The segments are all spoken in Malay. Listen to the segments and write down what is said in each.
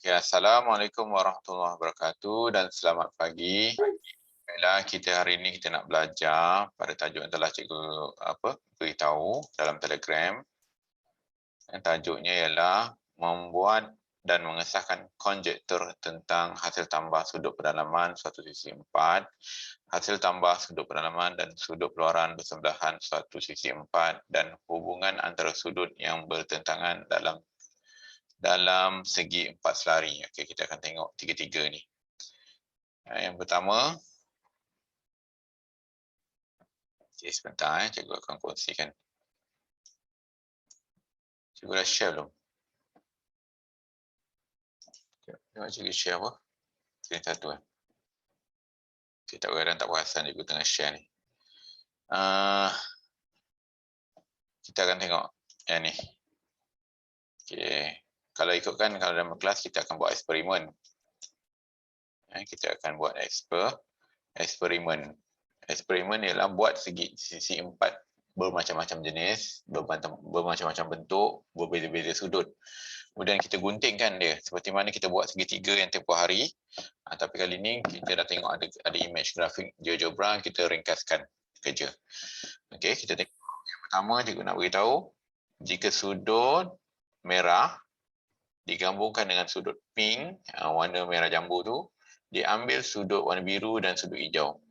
Ya, Assalamualaikum warahmatullahi wabarakatuh dan selamat pagi. Baiklah, kita hari ini kita nak belajar pada tajuk yang telah cikgu beritahu dalam Telegram. Tajuknya ialah membuat dan mengesahkan konjektur tentang hasil tambah sudut pendalaman suatu sisi 4, hasil tambah sudut pendalaman dan sudut keluaran bersebelahan suatu sisi 4 dan hubungan antara sudut yang bertentangan dalam segi 4 selari. Okey, kita akan tengok tiga-tiga ni. Yang pertama, sebentar cikgu akan kongsikan. Cikgu dah share belum? Tengok cikgu share apa? Screen satu Saya tak kadang tak perasan cikgu tengah share ni. Kita akan tengok yang ni. Okay. Kalau ikutkan, kalau dalam kelas kita akan buat eksperimen. Kita akan buat eksperimen. Eksperimen ialah buat sisi 4 bermacam-macam jenis, bermacam-macam bentuk, berbeza-beza sudut. Kemudian kita guntingkan dia seperti mana kita buat segitiga yang tempoh hari. Tapi kali ini kita dah tengok ada image grafik GeoGebra, kita ringkaskan kerja. Okey, kita tengok yang pertama cikgu nak beritahu, jika sudut merah digabungkan dengan sudut pink, warna merah jambu tu, diambil sudut warna biru dan sudut hijau.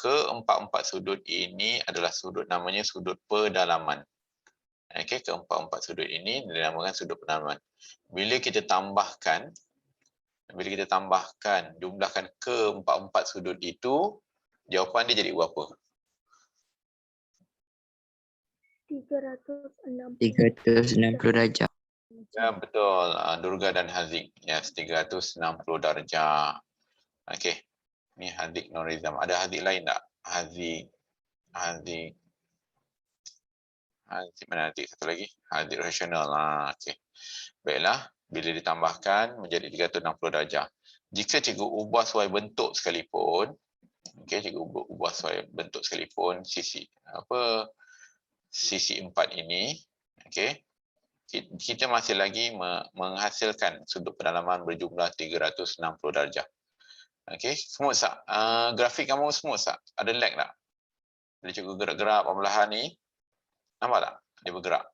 Keempat-empat sudut ini adalah sudut, namanya sudut pedalaman. Okey, keempat-empat sudut ini dinamakan sudut pendalaman. Bila kita tambahkan, jumlahkan keempat-empat sudut itu, jawapan dia jadi berapa? 360 darjah. Ya, betul. Durga dan Haziq. Yes, 360 darjah. Okey. Ni Haziq Norizam. Ada Haziq lain tak? Haziq mana Haziq satu lagi? Haziq rasional. Okey. Baiklah, bila ditambahkan menjadi 360 darjah. Jika cikgu ubah sesuai bentuk sekalipun, cikgu ubah sesuai bentuk sekalipun, sisi 4 ini, kita masih lagi menghasilkan sudut pendalaman berjumlah 360 darjah. Okey, smooth tak? Grafik kamu smooth tak? Ada lag tak? Bila cikgu gerak-gerak perlahan ni, nampak tak? Dia bergerak.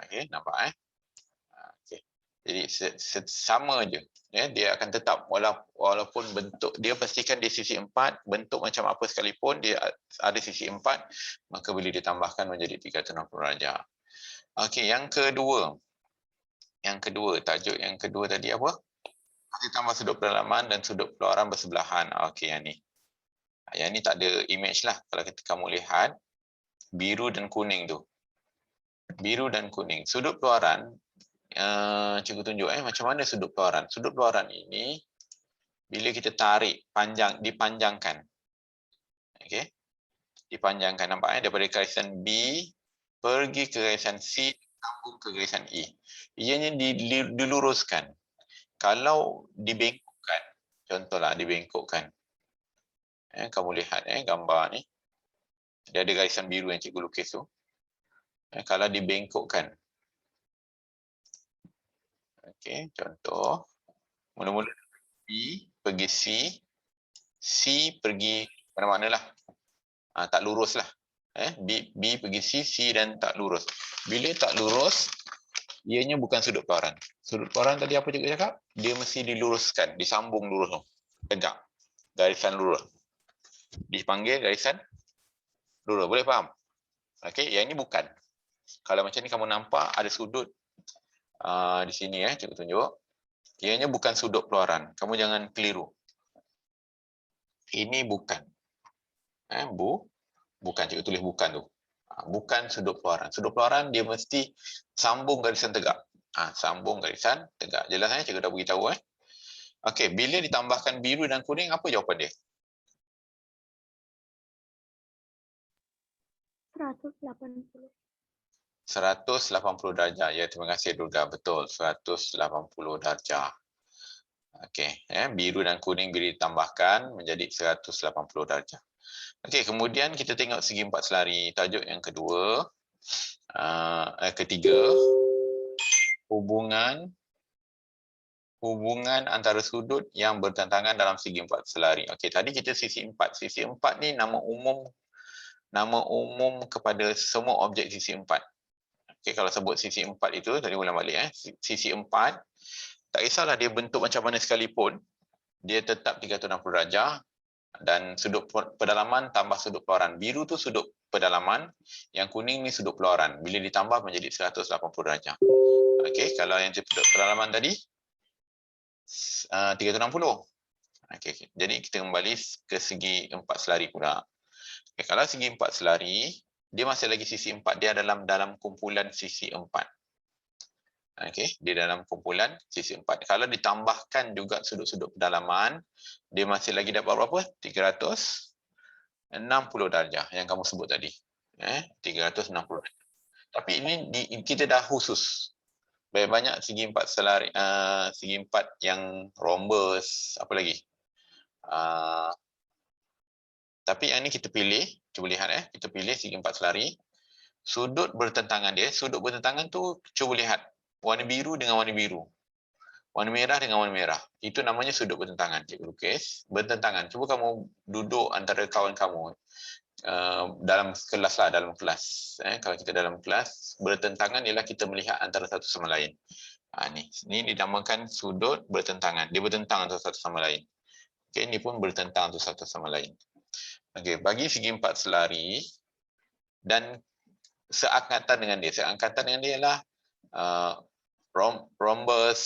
Okey, nampak Okey. Jadi sama je. Dia akan tetap walaupun bentuk dia, pastikan di sisi 4, bentuk macam apa sekalipun dia ada sisi 4, maka bila ditambahkan menjadi 360 darjah. Okey, yang kedua, tajuk yang kedua tadi apa? Hasil tambah sudut pendalaman dan sudut keluaran bersebelahan. Okey, yang ni. Yang ni tak ada image lah. Kalau kamu lihat, biru dan kuning tu. Biru dan kuning. Sudut keluaran, cikgu tunjuk macam mana sudut keluaran. Sudut keluaran ini, bila kita tarik, dipanjangkan. Okey. Dipanjangkan, nampak daripada garisan B, pergi ke garisan C, sambung ke garisan E. Ianya diluruskan. Kalau dibengkokkan, contohlah dibengkokkan. Kamu lihat gambar ni. Dia ada garisan biru yang cikgu lukis tu. Kalau dibengkokkan. Okey, contoh. Mula-mula B pergi C. C pergi mana-mana lah. Tak lurus lah. B pergi C dan tak lurus. Bila tak lurus, ianya bukan sudut keluaran. Sudut keluaran tadi apa cikgu cakap? Dia mesti diluruskan, disambung lurus tu. Tegak. Garisan lurus. Dipanggil garisan lurus. Boleh faham? Okey, yang ini bukan. Kalau macam ni kamu nampak ada sudut di sini cikgu tunjuk. Ianya bukan sudut keluaran. Kamu jangan keliru. Ini bukan. Bukan, cikgu tulis bukan tu. Bukan sudut keluaran. Sudut keluaran dia mesti sambung garisan tegak. Sambung garisan tegak. Jelas cikgu dah beritahu. Okey, bila ditambahkan biru dan kuning, apa jawapan dia? 180. 180 darjah. Ya, terima kasih Durga. Betul, 180 darjah. Okey, biru dan kuning bila ditambahkan menjadi 180 darjah. Okey, kemudian kita tengok segi 4 selari. Tajuk yang kedua, ketiga, hubungan hubungan antara sudut yang bertentangan dalam segi 4 selari. Okey, tadi kita sisi 4. Sisi 4 ni nama umum kepada semua objek sisi 4. Okey, kalau sebut sisi 4 itu, tadi ulang balik sisi 4, tak kisahlah dia bentuk macam mana sekalipun, dia tetap 360 darjah dan sudut pedalaman tambah sudut peluaran. Biru tu sudut pedalaman, yang kuning ni sudut peluaran. Bila ditambah menjadi 180 darjah. Okey, kalau yang sudut pedalaman tadi 360. Okey, jadi kita kembali ke segi 4 selari pula. Okay, kalau segi 4 selari, dia masih lagi sisi 4, dia dalam kumpulan sisi 4. Okey, dia dalam kumpulan sisi 4. Kalau ditambahkan juga sudut-sudut pedalaman, dia masih lagi dapat berapa? 360 darjah yang kamu sebut tadi. 360 darjah. Tapi ini kita dah khusus. Banyak segi 4 selari, segi 4 yang rhombus, apa lagi? Tapi yang ni kita pilih, cuba lihat kita pilih segi 4 selari. Sudut bertentangan dia, sudut bertentangan tu cuba lihat. Warna biru dengan warna biru. Warna merah dengan warna merah. Itu namanya sudut bertentangan. Cikgu lukis, bertentangan. Cuba kamu duduk antara kawan kamu. Dalam kelas lah, dalam kelas. Kalau kita dalam kelas, bertentangan ialah kita melihat antara satu sama lain. Ni dinamakan sudut bertentangan. Dia bertentang antara satu sama lain. Okay, ini pun bertentang antara satu sama lain. Okay, bagi segi 4 selari dan seangkatan dengan dia. Seangkatan dengan dia ialah rhombus.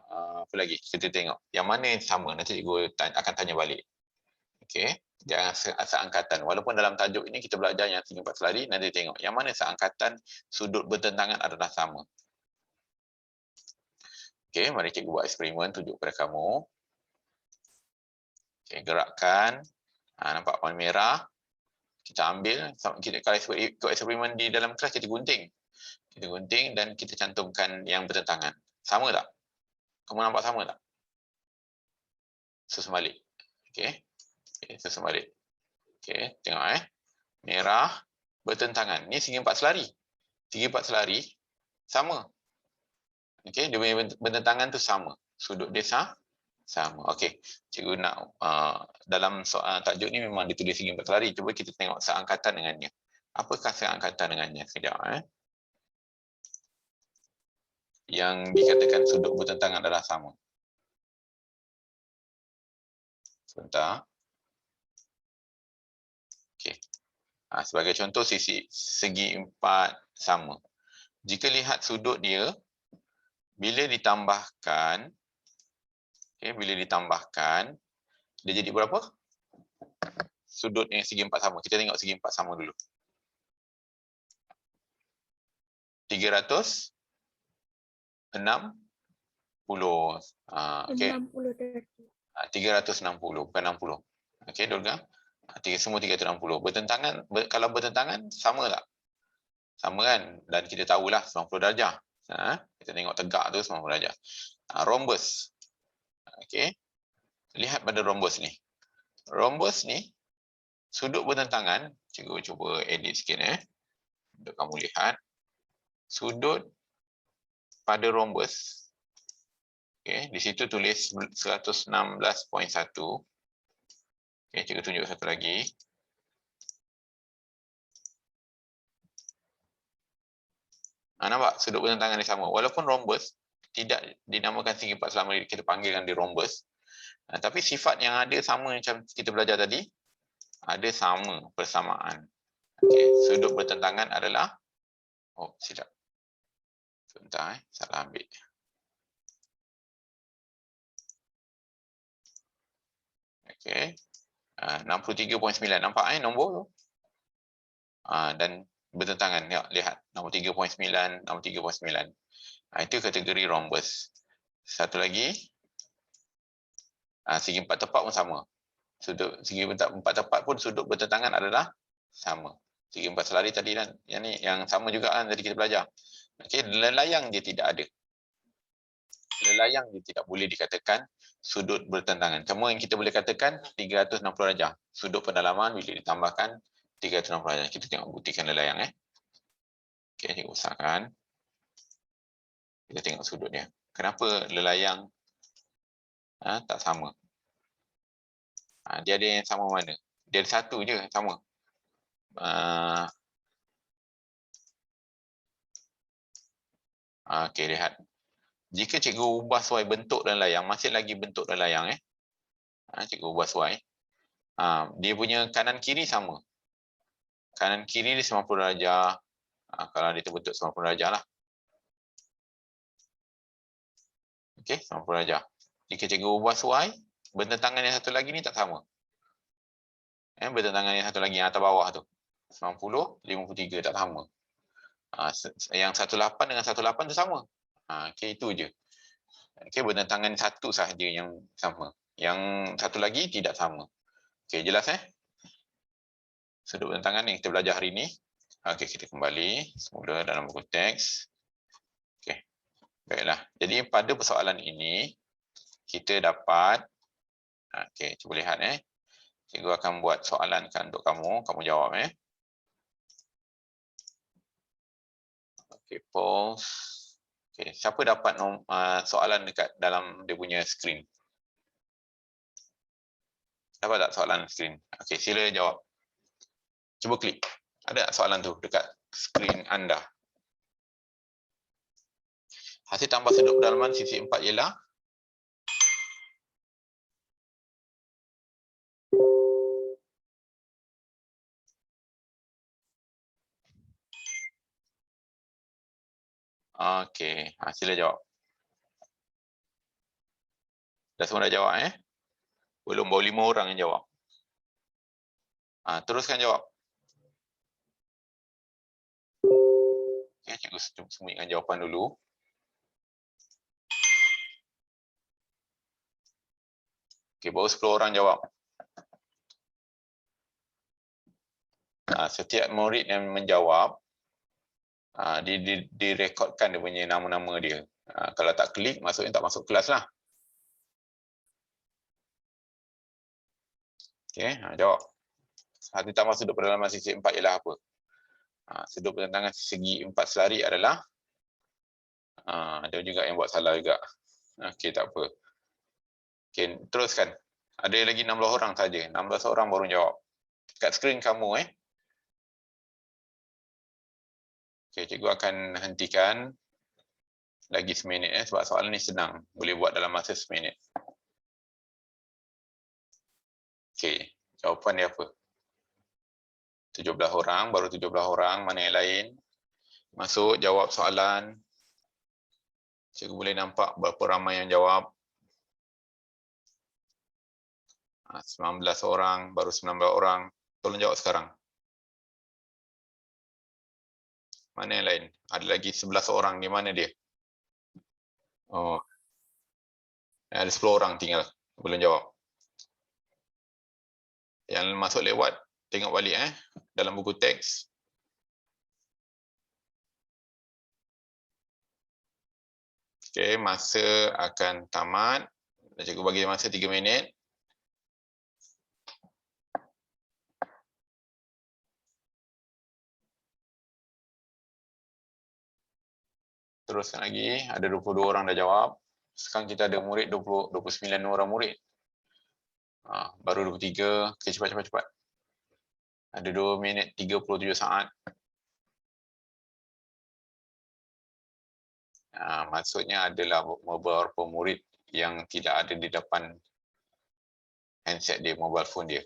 Apa lagi? Kita tengok. Yang mana yang sama? Nanti cikgu akan tanya balik. Okey, jangan seangkatan. Walaupun dalam tajuk ini kita belajar yang segi 4 selari, nanti tengok yang mana seangkatan sudut bertentangan adalah sama. Okey, mari cikgu buat eksperimen tunjuk kepada kamu. Okey, gerakkan. Nampak warna merah. Kita ambil, kalau ikut eksperimen di dalam kelas kita gunting. Kita gunting dan kita cantumkan yang bertentangan. Sama tak? Kamu nampak sama tak? Susun balik. Okey. Susun balik. Okey, tengok merah bertentangan. Ni segi 4 selari. Segi 4 selari sama. Okey, dia punya bertentangan tu sama. Sudut dia sama. Okey. Cikgu nak dalam soal tajuk ni memang ditulis segi 4 selari. Cuba kita tengok seangkatan dengannya. Apakah seangkatan dengannya? Sekejap yang dikatakan sudut bertentangan adalah sama. Sebentar. Okey. Sebagai contoh, segi 4 sama. Jika lihat sudut dia, bila ditambahkan, dia jadi berapa? Sudut yang segi 4 sama. Kita tengok segi 4 sama dulu. 360. Okey. 60 darjah. 360, bukan 60. Okey, Dolga. Semua 360. Bertentangan, kalau bertentangan, sama tak? Sama kan? Dan kita tahulah 90 darjah. Kita tengok tegak tu 90 darjah. Rhombus. Okey. Lihat pada rhombus ni. Rhombus ni, sudut bertentangan, cikgu cuba edit sikit untuk kamu lihat. Sudut pada rhombus, okey, di situ tulis 116.1. Okey, cikgu tunjuk satu lagi. Nampak sudut bertentangan dia sama. Walaupun rhombus tidak dinamakan segi 4 selama kita panggilkan dia rhombus. Tapi sifat yang ada sama macam kita belajar tadi, ada sama persamaan. Okey, sudut bertentangan adalah silap. Sebentar salah ambil. Okey. 63.9 nampak nombor tu. Dan bertentangan. Lihat 63.9, 63.9. Itu kategori rhombus. Satu lagi, segi 4 tepat pun sama. Segi 4 tepat pun sudut bertentangan adalah sama. Segi 4 selari tadi kan, yang ni yang sama juga kan tadi kita belajar. Okey, lelayang dia tidak ada. Lelayang dia tidak boleh dikatakan sudut bertentangan. Cuma yang kita boleh katakan 360 darjah. Sudut pendalaman bila ditambahkan 360 darjah. Kita tengok buktikan lelayang Okey, cikgu usahakan. Kita tengok sudut dia. Kenapa lelayang tak sama? Dia ada yang sama mana? Dia ada satu je sama. Okey, lihat. Jika cikgu ubah suai bentuk dan layang, masih lagi bentuk dan layang cikgu ubah suai. Dia punya kanan kiri sama. Kanan kiri dia 90 darjah. Kalau dia terbentuk 90 darjah lah. Okey, 90 darjah. Jika cikgu ubah suai, bententangan yang satu lagi ni tak sama. Bententangan yang satu lagi yang atas bawah tu. 90, 53 tak sama. Yang 18 dengan 18 tu sama. Okey, itu je. Okey, bententangan satu sahaja yang sama. Yang satu lagi tidak sama. Okey, jelas sudut bententangan yang kita belajar hari ni. Okey, kita kembali semula dalam buku teks. Okey. Baiklah. Jadi pada persoalan ini kita dapat okey, cuba lihat Cikgu akan buat soalan untuk kamu jawab Okey, pause. Okey, siapa dapat soalan dekat dalam dia punya skrin? Dapat tak soalan skrin? Okey, sila jawab. Cuba klik. Ada tak soalan tu dekat skrin anda? Hasil tambah sudut pedalaman sisi 4 ialah okey, sila jawab. Dah semua dah jawab Belum, baru 5 orang yang jawab. Teruskan jawab. Okey, cikgu sembunyikan jawapan dulu. Okey, baru 10 orang jawab. Setiap murid yang menjawab, direkodkan dia punya nama-nama dia. Kalau tak klik, maksudnya tak masuk kelas lah. Okey, jawab. Hasil tambah sudut pedalaman sisi 4 ialah apa? Sudut bententangan segi 4 selari adalah ada juga yang buat salah juga. Okey, tak apa. Okey, teruskan. Ada lagi 16 orang saja. 16 orang baru jawab. Kat skrin kamu Okey, cikgu akan hentikan lagi seminit sebab soalan ni senang. Boleh buat dalam masa seminit. Okey, jawapan dia apa? 17 orang, baru 17 orang. Mana yang lain? Masuk, jawab soalan. Cikgu boleh nampak berapa ramai yang jawab. 19 orang, baru 19 orang. Tolong jawab sekarang. Mana yang lain? Ada lagi 11 orang. Di mana dia? Oh, ada 10 orang tinggal. Belum jawab. Yang masuk lewat, tengok balik dalam buku teks. Okey, masa akan tamat. Cikgu bagi masa 3 minit. Teruskan lagi, ada 22 orang dah jawab. Sekarang kita ada murid 29 orang murid. Baru 23, okay, cepat. Ada 2 minit 37 saat. Maksudnya adalah beberapa murid yang tidak ada di depan handset dia, mobile phone dia.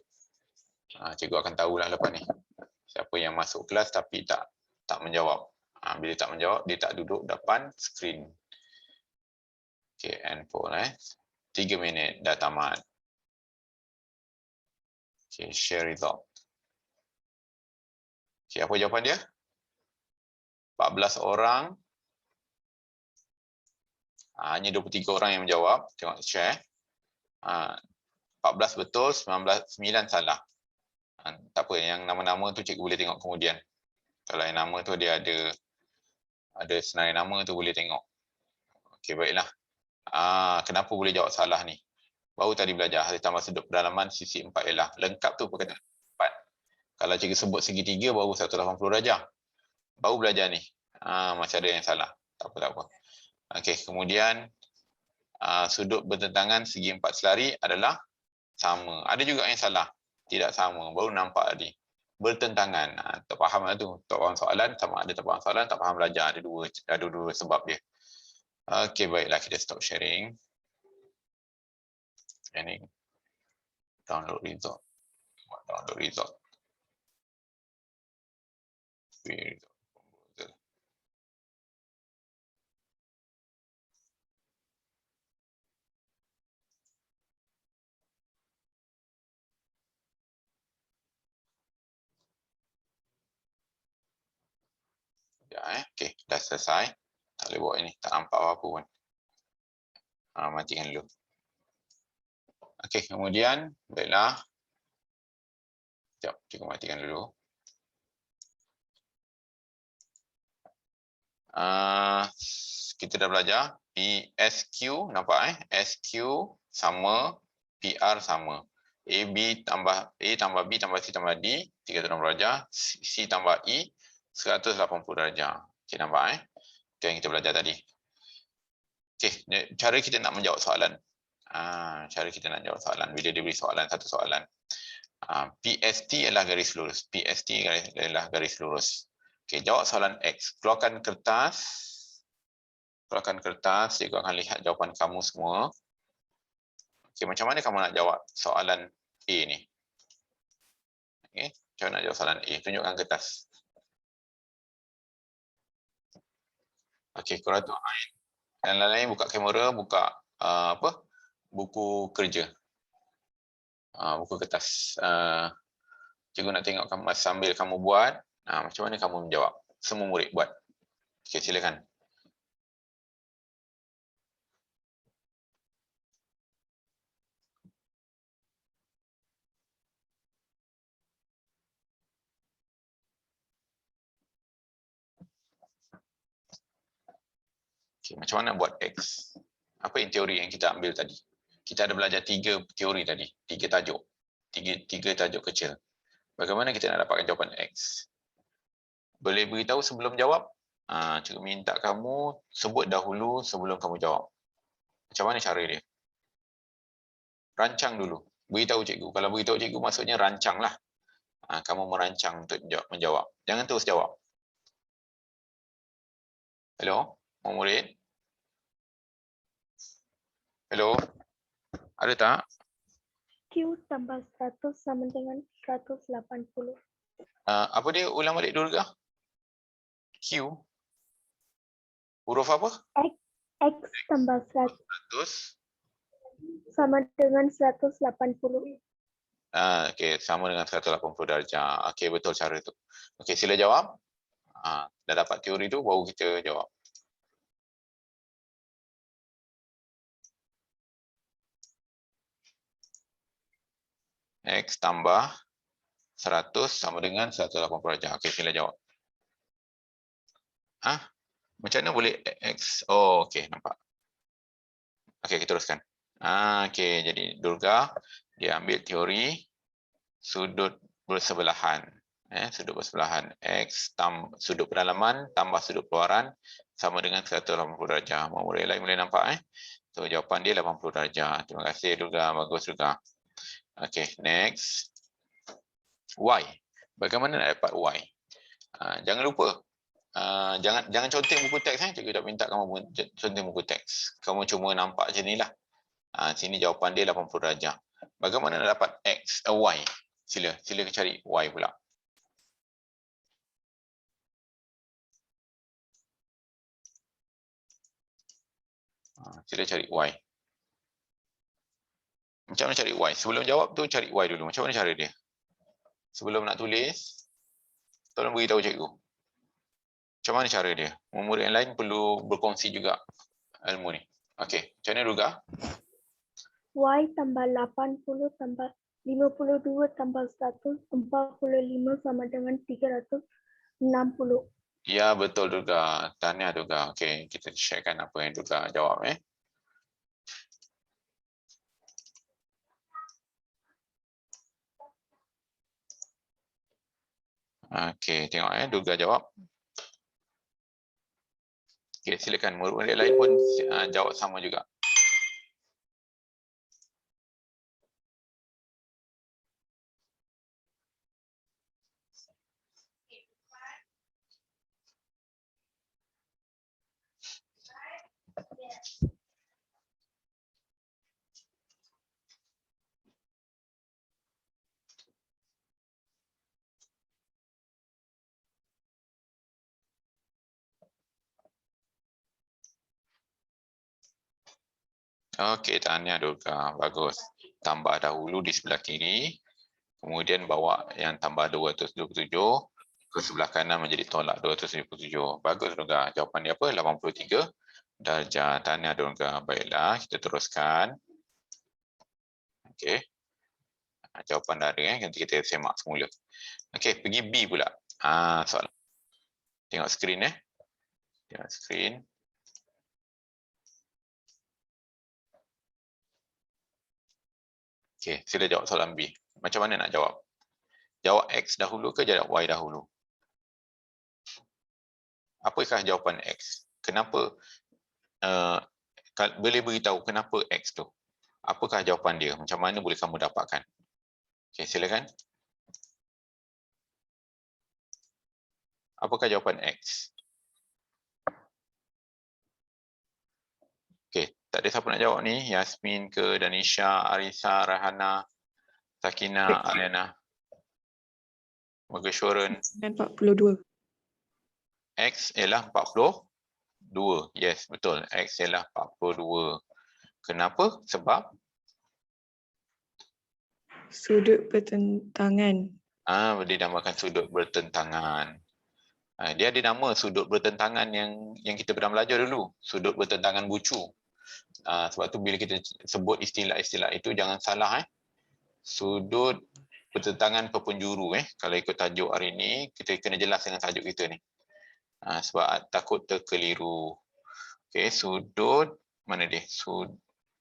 Cikgu akan tahulah lepas ni siapa yang masuk kelas tapi tak menjawab. Bila tak menjawab, dia tak duduk depan skrin. Okey, handphone 3 minit dah tamat. Okey, share result. Okey, apa jawapan dia? 14 orang. Hanya 23 orang yang menjawab. Tengok share. 14 betul, 9 salah. Tak apa, yang nama-nama tu cikgu boleh tengok kemudian. Kalau yang nama tu dia ada senarai nama tu boleh tengok. Okey, baiklah. Kenapa boleh jawab salah ni? Baru tadi belajar hasil tambah sudut pedalaman sisi 4 ialah. Lengkap tu perkataan 4. Kalau cikgu sebut segitiga baru 180 darjah. Baru belajar ni. Macam ada yang salah. Tak apa. Okey, kemudian sudut bertentangan segi 4 selari adalah sama. Ada juga yang salah, tidak sama, baru nampak tadi. Bertentangan, tak faham lah tu. Tak faham soalan, sama ada tak faham soalan, tak faham belajar. Ada dua sebab dia. Okey, baiklah, kita stop sharing. Ini download result. Download result. Okey, dah selesai. Tak boleh buat ini, tak nampak apa-apa pun. Matikan dulu. Okey, kemudian, baiklah. Sekejap, cikgu matikan dulu. Kita dah belajar PSQ, nampak SQ sama, PR sama. AB tambah A tambah B tambah C tambah D 36 darjah, C tambah E 180 darjah. Okey, nampak Itu yang kita belajar tadi. Okey, cara kita nak menjawab soalan. Cara kita nak jawab soalan bila dia beri soalan, satu soalan. PST adalah garis lurus. PST adalah garis lurus. Okey, jawab soalan X. Keluarkan kertas. Cikgu akan lihat jawapan kamu semua. Okey, macam mana kamu nak jawab soalan A ni? Okey, macam mana nak jawab soalan A? Tunjukkan kertas. Okey, korang tu yang lain buka kamera, buka buku kerja. Buku kertas. Cikgu nak tengok kamu sambil kamu buat, macam mana kamu menjawab. Semua murid buat. Okey, silakan. Okay, macam mana buat X? Apa yang teori yang kita ambil tadi? Kita ada belajar 3 teori tadi, 3 tajuk. 3 tajuk kecil. Bagaimana kita nak dapatkan jawapan X? Boleh beritahu sebelum jawab? Cikgu minta kamu sebut dahulu sebelum kamu jawab. Macam mana cara dia? Rancang dulu. Beritahu cikgu. Kalau beritahu cikgu maksudnya rancanglah. Kamu merancang untuk menjawab. Jangan terus jawab. Hello? Murid? Hello? Ada tak? Q tambah 100 sama dengan 180. Apa dia? Ulang balik dulu kah? Q? Huruf apa? X tambah 100 100. sama dengan 180. Okey, sama dengan 180 darjah. Okey, betul cara tu. Okey, sila jawab. Dah dapat teori tu, baru kita jawab. X tambah 100 sama dengan 180 darjah. Okey, sila jawab. Macam mana boleh X? Oh, okey, nampak. Okey, kita teruskan. Okey, jadi Durga, dia ambil teori sudut bersebelahan. Sudut bersebelahan. X sudut pendalaman tambah sudut keluaran sama dengan 180 darjah. Murid lain boleh nampak So, jawapan dia 80 darjah. Terima kasih Durga. Bagus Durga. Okey, next. Y. Bagaimana nak dapat Y? Jangan lupa. Jangan conteng buku teks. Cikgu tak minta kamu conteng buku teks. Kamu cuma nampak macam inilah. Sini jawapan dia 80 darjah. Bagaimana nak dapat X, Y? Sila cari Y pula. Sila cari Y. Macam mana cari Y? Sebelum jawab tu cari Y dulu. Macam mana cara dia? Sebelum nak tulis, tolong beritahu cikgu. Macam mana cara dia? Murid yang lain perlu berkongsi juga ilmu ni. Okey, macam mana Ruga? Y tambah 80 tambah 52 tambah 145 sama dengan 360. Ya, betul Durga. Tahniah Durga. Okey, kita sharekan apa yang Durga jawab. Okey, tengok Durga jawab. Okey, silakan murid-murid lain pun jawab sama juga. Okey, tahniah Durga. Bagus. Tambah dahulu di sebelah kiri, kemudian bawa yang tambah 227 ke sebelah kanan menjadi tolak 277. Bagus Durga. Jawapan dia apa? 83 darjah. Tahniah Durga. Baiklah, kita teruskan. Okey. Jawapan dah ada, nanti kita semak semula. Okey, pergi B pula. Soalan. Tengok skrin Tengok skrin. Okey, sila jawab soalan B. Macam mana nak jawab? Jawab X dahulu ke jawab Y dahulu? Apakah jawapan X? Kenapa? Boleh beritahu kenapa X tu? Apakah jawapan dia? Macam mana boleh kamu dapatkan? Okey, silakan. Apakah jawapan X? Okey, tak ada siapa nak jawab ni? Yasmin ke, Danisha, Arisa, Rahana, Sakina, Ariana, Mageshoran. 42. X ialah 42. Yes, betul. X ialah 42. Kenapa? Sebab Sudut bertentangan. dinamakan sudut bertentangan. Dia ada nama sudut bertentangan yang kita pernah belajar dulu, sudut bertentangan bucu. Sebab tu bila kita sebut istilah-istilah itu jangan salah sudut bertentangan perpenjuru kalau ikut tajuk hari ini kita kena jelas dengan tajuk kita ni. Sebab takut terkeliru. Okey, sudut mana dia?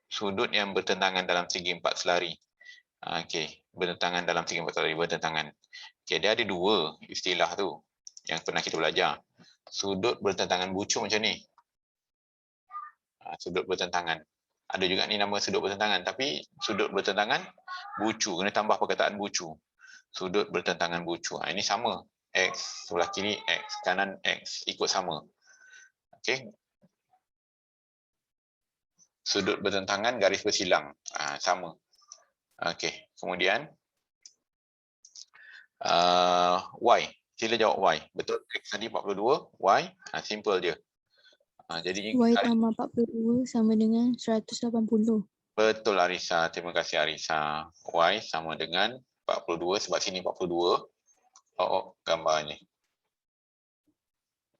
Sudut yang bertentangan dalam segi empat selari. Okey, bertentangan dalam segi empat selari, bertentangan. Okey, dia ada dua istilah tu yang pernah kita belajar. Sudut bertentangan bucu macam ni. Sudut bertentangan. Ada juga ni nama sudut bertentangan, tapi sudut bertentangan bucu, kena tambah perkataan bucu. Sudut bertentangan bucu. Ini sama. X, sebelah kiri X, kanan X, ikut sama. Okey. Sudut bertentangan garis bersilang. Sama. Okey. Kemudian Y. Sila jawab Y. Betul? X tadi 42, Y. Simple je. Jadi Y tambah 42 sama dengan 180. betul Arisa. Terima kasih Arisa. Y sama dengan 42 sebab sini 42. Gambarnya.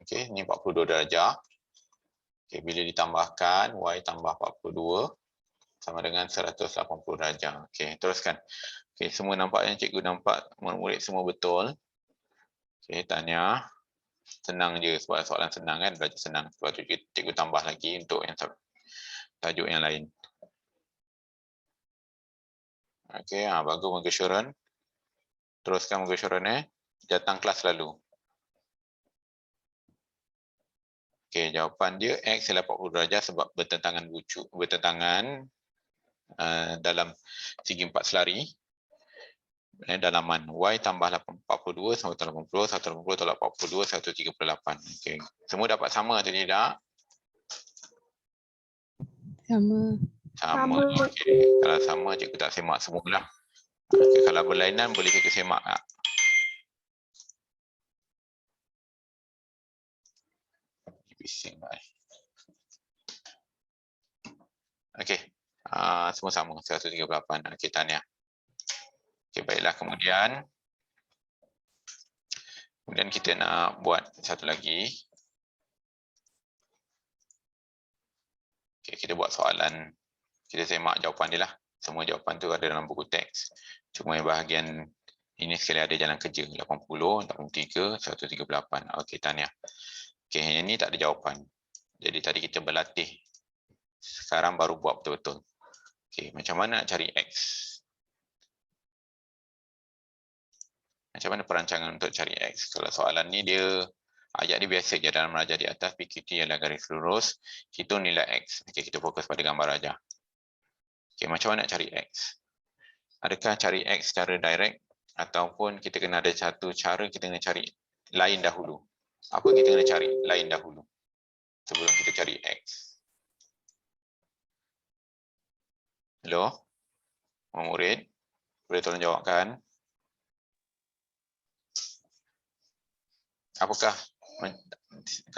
Okey, ni 42 darjah. Okey, bila ditambahkan Y tambah 42 sama dengan 180 darjah. Okey, teruskan. Okey, semua nampak yang cikgu nampak, murid-murid semua betul. Okey, tanya. Senang je sebab soalan senang kan, belajar senang. Sebab tu cikgu tambah lagi untuk yang tajuk yang lain. Okey, bagus Mageshoran. Teruskan Mageshoran datang kelas lalu. Okey, jawapan dia X ialah 40 darjah sebab bertentangan bucu, bertentangan dalam segi empat selari. Dalaman Y tambah 42 sama dengan 80, 180 tolak 42, 138. Okey. Semua dapat sama atau tidak? Sama. Sama. Okey. Kalau sama cikgu tak semak semualah. Okay. Kalau berlainan boleh cikgu semak tak? Bising lah. Okey. Semua sama 138. Okey, tahniah. Okey, baiklah. Kemudian kita nak buat satu lagi. Okay, kita buat soalan. Kita semak jawapan dia lah. Semua jawapan tu ada dalam buku teks. Cuma yang bahagian ini sekali ada jalan kerja. 80, 83, 138. Okey, tahniah. Okey, yang ni tak ada jawapan. Jadi tadi kita berlatih. Sekarang baru buat betul-betul. Okey, macam mana nak cari X? Macam mana perancangan untuk cari X? Kalau soalan ni dia Ayat dia biasa je dalam raja di atas, PQT adalah garis lurus, hitung nilai X. Okey, kita fokus pada gambar raja. Okey, macam mana nak cari X? Adakah cari X secara direct ataupun kita kena ada satu cara kita kena cari lain dahulu? Apa kita kena cari lain dahulu sebelum kita cari X? Hello? Orang murid, boleh tolong jawabkan?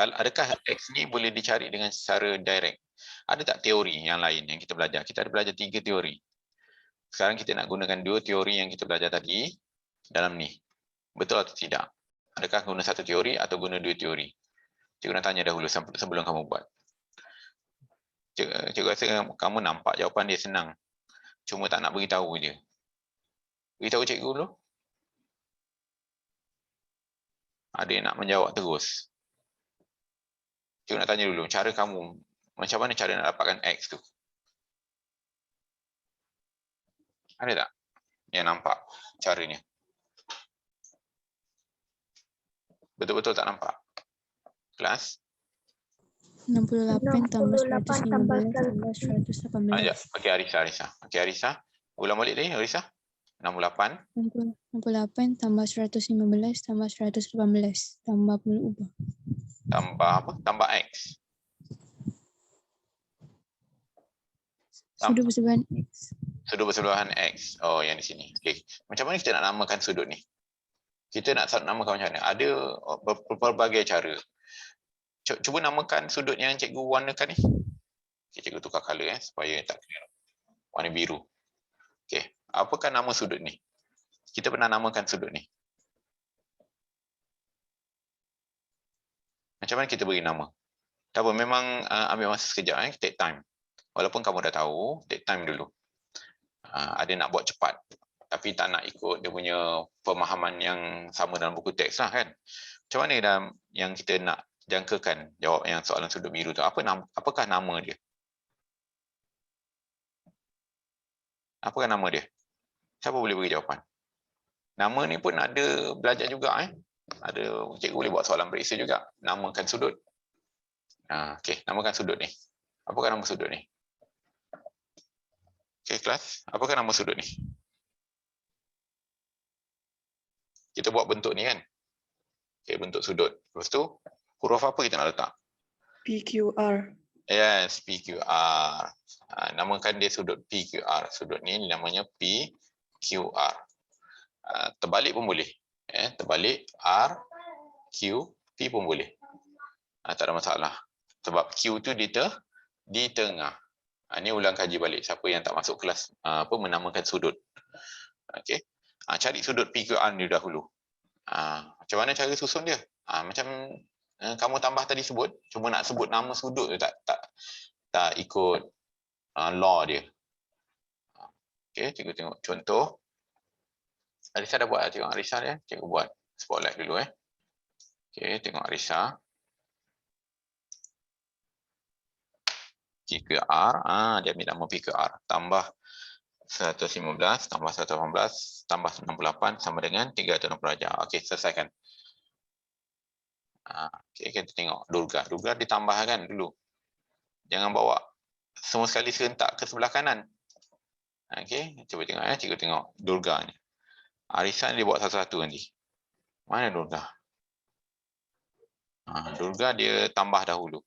Adakah X ni boleh dicari dengan secara direct? Ada tak teori yang lain yang kita belajar? Kita ada belajar 3 teori. Sekarang kita nak gunakan 2 teori yang kita belajar tadi dalam ni. Betul atau tidak? Adakah guna satu teori atau guna 2 teori? Cikgu nak tanya dahulu sebelum kamu buat. Cikgu rasa kamu nampak jawapan dia senang. Cuma tak nak beritahu je. Beritahu cikgu dulu. Ada yang nak menjawab terus. Cikgu nak tanya dulu, cara kamu, macam mana cara nak dapatkan X tu? Ada tak yang nampak caranya? Betul-betul tak nampak? Kelas? 68 tambah 68 tambah 115 tambah 118. Okey, Arisa. Okey, Arisa. Ulang balik tadi, Arisa. 68. 68 tambah 115 tambah 118 tambah pula ubah. Tambah apa? Tambah X. Sudut bersebelahan X. Sudut bersebelahan X. Oh, yang di sini. Okey. Macam mana kita nak namakan sudut ni? Kita nak namakan macam mana? Ada berbagai cara. Cuba namakan sudut yang cikgu warnakan ni. Okay, cikgu tukar color supaya tak clear. Warna biru. Okey. Apakah nama sudut ni? Kita pernah namakan sudut ni. Macam mana kita beri nama? Tak apa, memang ambil masa sekejap, take time. Walaupun kamu dah tahu, take time dulu. Ada nak buat cepat, tapi tak nak ikut dia punya pemahaman yang sama dalam buku teks lah kan. Macam mana yang kita nak jangkakan jawab yang soalan sudut biru tu? Apakah nama dia? Apakah nama dia? Siapa boleh beri jawapan? Nama ni pun ada belajar juga. Ada cikgu boleh buat soalan periksa juga. Namakan sudut. Okey, namakan sudut ni. Apakah nama sudut ni? Okey, kelas. Apakah nama sudut ni? Kita buat bentuk ni kan? Okey, bentuk sudut. Lepas tu, huruf apa kita nak letak? PQR. Yes, PQR. Namakan dia sudut PQR. Sudut ni namanya PQR. Terbalik pun boleh. Terbalik R, Q, P pun boleh. Tak ada masalah. Sebab Q tu di tengah. Ini ulang kaji balik. Siapa yang tak masuk kelas menamakan sudut. Okey. Cari sudut PQR ni dahulu. Macam mana cara susun dia? Macam kamu tambah tadi sebut, cuma nak sebut nama sudut tu tak ikut law dia. Okey, cikgu tengok contoh. Arisa dah buat, tengok Arisa dia. Cikgu buat spotlight dulu Okey, tengok Arisa. PQR, dia ambil nama PQR. Tambah 115, tambah 118, tambah 68 sama dengan 360 darjah. Okey, selesaikan. Okey, kita tengok Durga. Durga ditambahkan dulu. Jangan bawa semua sekali serentak ke sebelah kanan. Okey, cuba tengok cikgu tengok Durga ni. Arisa dia buat satu-satu nanti. Mana Durga? Durga dia tambah dahulu.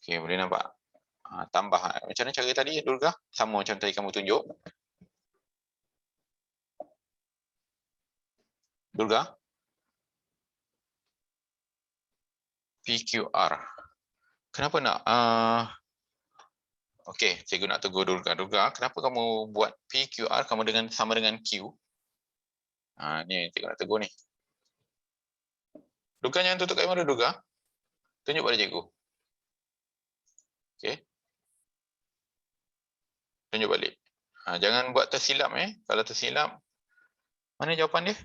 Okey, boleh nampak? Tambah. Macam mana cara tadi Durga? Sama macam tadi kamu tunjuk. Durga? PQR. Kenapa nak? Okey, cikgu nak tegur Durga. Durga, kenapa kamu buat PQR kamu sama dengan Q? Ni cikgu nak tegur ni. Durga jangan tutup kamera Durga. Tunjuk pada cikgu. Okey. Tunjuk balik. Jangan buat tersilap Kalau tersilap, mana jawapan dia?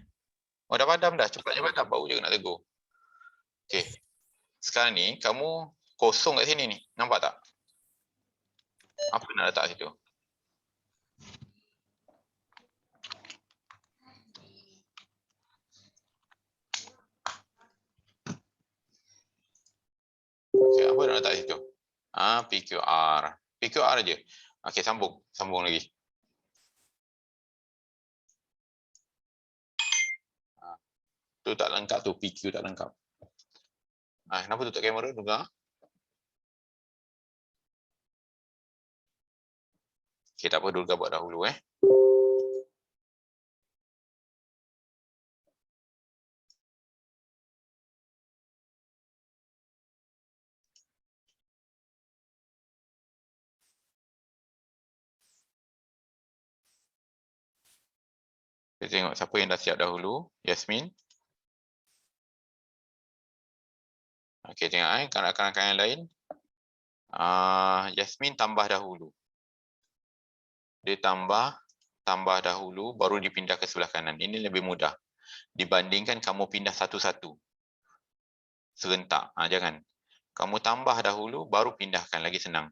Oh, dah padam dah. Cepatnya padam. Baru je nak tegur. Okey. Sekarang ni, kamu kosong kat sini ni. Nampak tak? Apa nak letak situ? Okay, apa nak letak situ? PQR. PQR aja. Okey, sambung lagi. Tu tak lengkap tu, PQ tak lengkap. Kenapa tutup kamera juga? Okey, tak apa, Durga buat dahulu Kita tengok siapa yang dah siap dahulu. Yasmin. Okey, tengok kawan-kawan yang lain. Yasmin tambah dahulu. Dia tambah dahulu baru dipindah ke sebelah kanan. Ini lebih mudah dibandingkan kamu pindah satu-satu. Serentak. Jangan. Kamu tambah dahulu baru pindahkan, lagi senang.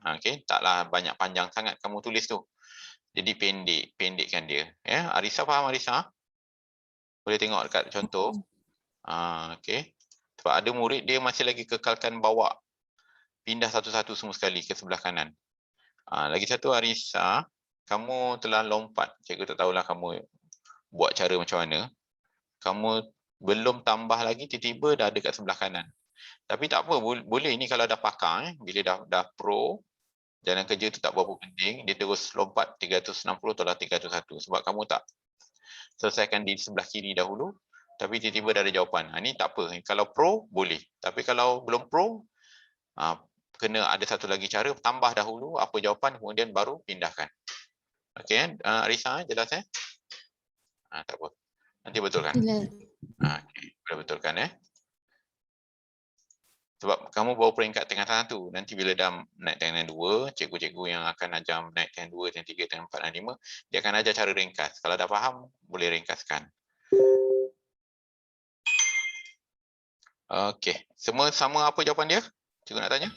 Okey, taklah banyak panjang sangat kamu tulis tu. Jadi pendekkan dia. Ya, Arisa faham Arisa? Boleh tengok dekat contoh. Okey. Sebab ada murid dia masih lagi kekalkan bawa pindah satu-satu semua sekali ke sebelah kanan. Lagi satu Arisa, kamu telah lompat. Cikgu tak tahulah kamu buat cara macam mana. Kamu belum tambah lagi, tiba-tiba dah ada kat sebelah kanan. Tapi tak apa, boleh ni kalau dah pakar. Bila dah pro, jalan kerja tu tak berapa penting. Dia terus lompat 360 atau 301. Sebab kamu tak selesaikan di sebelah kiri dahulu. Tapi tiba-tiba dah ada jawapan. Ini tak apa. Kalau pro, boleh. Tapi kalau belum pro, kena ada satu lagi cara. Tambah dahulu apa jawapan, kemudian baru pindahkan. Okey, Arisa, jelas tak apa. Nanti betulkan. Jelas. Okey, boleh betulkan Sebab kamu baru peringkat tingkatan 1. Nanti bila dah naik tingkatan 2, cikgu-cikgu yang akan ajar naik tingkatan 2, tingkatan 3, tingkatan 4 dan 5, dia akan ajar cara ringkas. Kalau dah faham, boleh ringkaskan. Okey, semua sama apa jawapan dia? Cikgu nak tanya.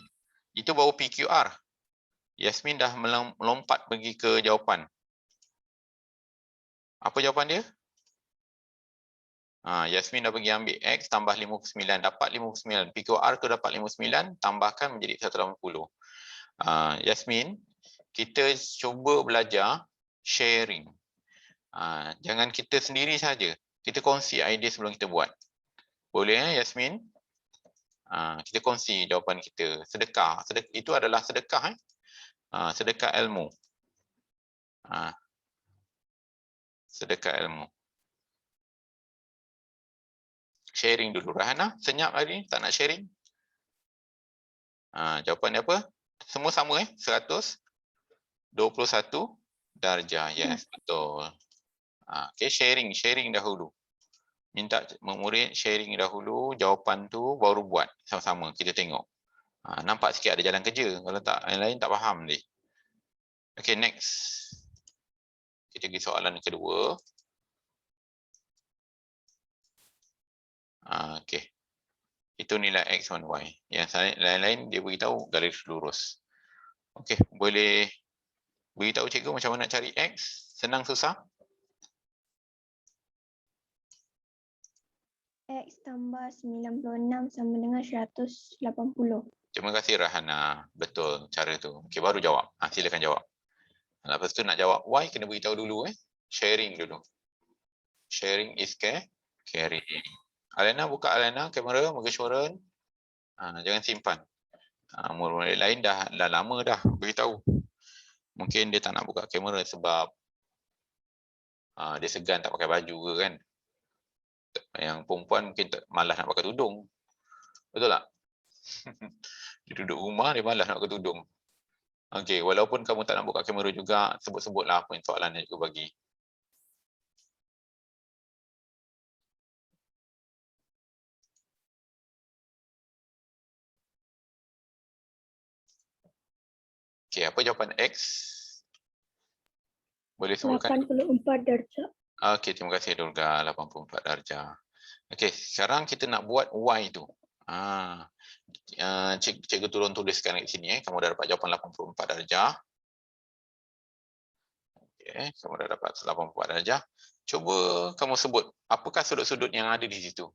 Itu baru PQR. Yasmin dah melompat pergi ke jawapan. Apa jawapan dia? Yasmin dah pergi ambil X tambah 59. Dapat 59. PQR tu dapat 59. Tambahkan menjadi 180. Yasmin, kita cuba belajar sharing. Jangan kita sendiri saja. Kita kongsi idea sebelum kita buat. Boleh Yasmin? Kita kongsi jawapan kita. Sedekah. Itu adalah sedekah. Sedekah ilmu. Sedekah ilmu. Sharing dulu. Rahana, senyap hari ni? Tak nak sharing? Jawapan dia apa? Semua sama 121 darjah. Yes, betul. Okay, sharing dahulu. Minta murid sharing dahulu, jawapan tu baru buat sama-sama. Kita tengok. Nampak sikit ada jalan kerja. Kalau tak, yang lain tak faham ni. Okay, next. Kita pergi soalan kedua. Okay. Itu nilai X dan Y. Yang lain-lain dia beritahu garis lurus. Okey, boleh beritahu cikgu macam mana nak cari X? Senang susah? X tambah 96 sama dengan 180. Terima kasih Rahana. Betul cara tu. Okey, baru jawab. Silakan jawab. Lepas tu nak jawab Y, kena beritahu dulu. Sharing dulu. Sharing is caring. Alena, buka Alena kamera, muka suara. Jangan simpan. Murid lain dah lama dah beritahu. Mungkin dia tak nak buka kamera sebab dia segan tak pakai baju ke kan. Yang perempuan mungkin malas nak pakai tudung. Betul tak? Dia duduk rumah, dia malas nak pakai tudung. Okey, walaupun kamu tak nak buka kamera juga, sebut-sebutlah apa yang soalan yang cikgu bagi. Okey, apa jawapan X? Boleh sebutkan? 84 darjah. Okey, terima kasih Durga, 84 darjah. Okey, sekarang kita nak buat Y tu. Cikgu turun tuliskan di sini. Kamu dah dapat jawapan 84 darjah. Okey, kamu dah dapat 84 darjah. Cuba kamu sebut, apakah sudut-sudut yang ada di situ?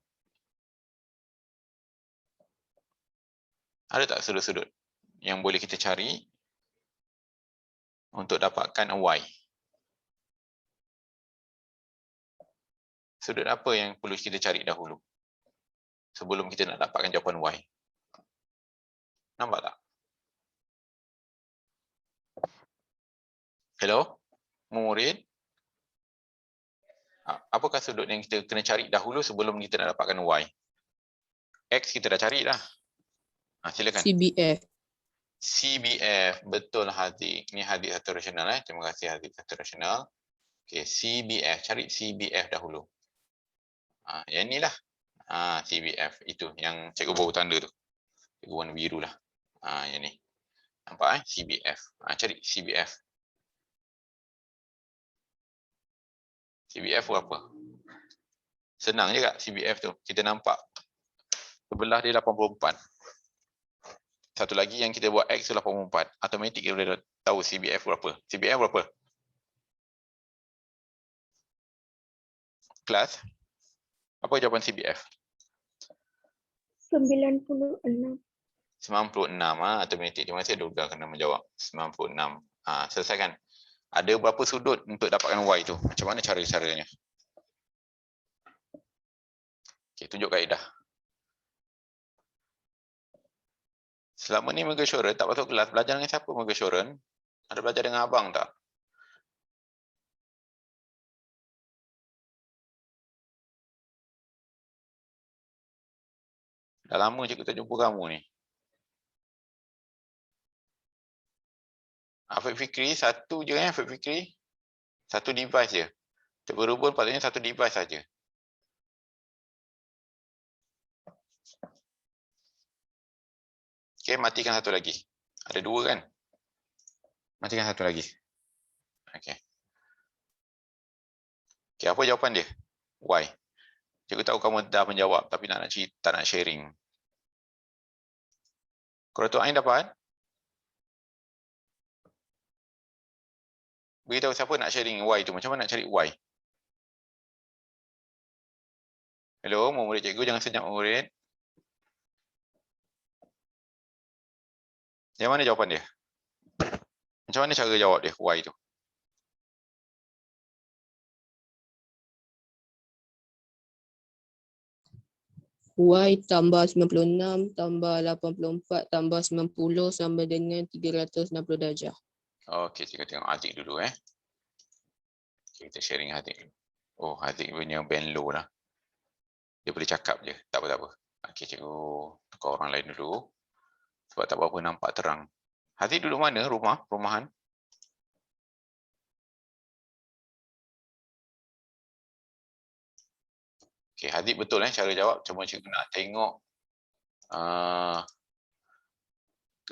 Ada tak sudut-sudut yang boleh kita cari untuk dapatkan Y? Sudut apa yang perlu kita cari dahulu sebelum kita nak dapatkan jawapan Y? Nampak tak? Hello? Murid? Apakah sudut yang kita kena cari dahulu sebelum kita nak dapatkan Y? X kita dah cari dah. Silakan. CBF. CBF. Betul Haziq. Ini Haziq satu rasional. Terima kasih Haziq satu rasional. Okay, CBF. Cari CBF dahulu. Yang ni lah. CBF. Itu yang cikgu baru tanda tu. Cikgu warna biru lah. Yang ni. Nampak CBF. Cari CBF. CBF berapa? Senang je kat CBF tu. Kita nampak. Sebelah dia 84. Satu lagi yang kita buat X tu 84. Automatik kita boleh tahu CBF berapa. CBF berapa? Kelas? Apa jawapan CBF? 96. 96. Automatik. Terima kasih Durga kena menjawab. 96. Selesaikan. Ada berapa sudut untuk dapatkan Y tu? Macam mana cara-caranya? Okay, tunjuk kaedah. Selama ni Mega Assurance tak masuk kelas, belajar dengan siapa Mega Assurance? Ada belajar dengan abang tak? Dah lama je kita jumpa kamu ni. Afiq Fikri, satu je Afiq Fikri. Satu device je. Cikgu Rubun patutnya satu device saja. Okey, matikan satu lagi. Ada dua kan? Matikan satu lagi. Okey. Okey, apa jawapan dia? Y. Cikgu tahu kamu dah menjawab tapi tak nak sharing. Quratul Ain dapat? Beritahu siapa nak sharing Y tu. Macam mana nak cari Y? Hello, murid cikgu jangan senyap murid. Yang mana jawapan dia? Macam mana cara jawab dia Y tu? Y tambah 96 tambah 84 tambah 90 sama dengan 360 darjah. Okey, kita tengok Haziq dulu Okay, kita sharing Haziq dulu. Oh, Haziq punya band low lah. Dia boleh cakap je. Tak apa. Okey, cikgu tukar orang lain dulu. Sebab tak berapa nampak terang. Haziq duduk mana? Rumahan? Okey, Haziq betul cara jawab. Cuma cikgu nak tengok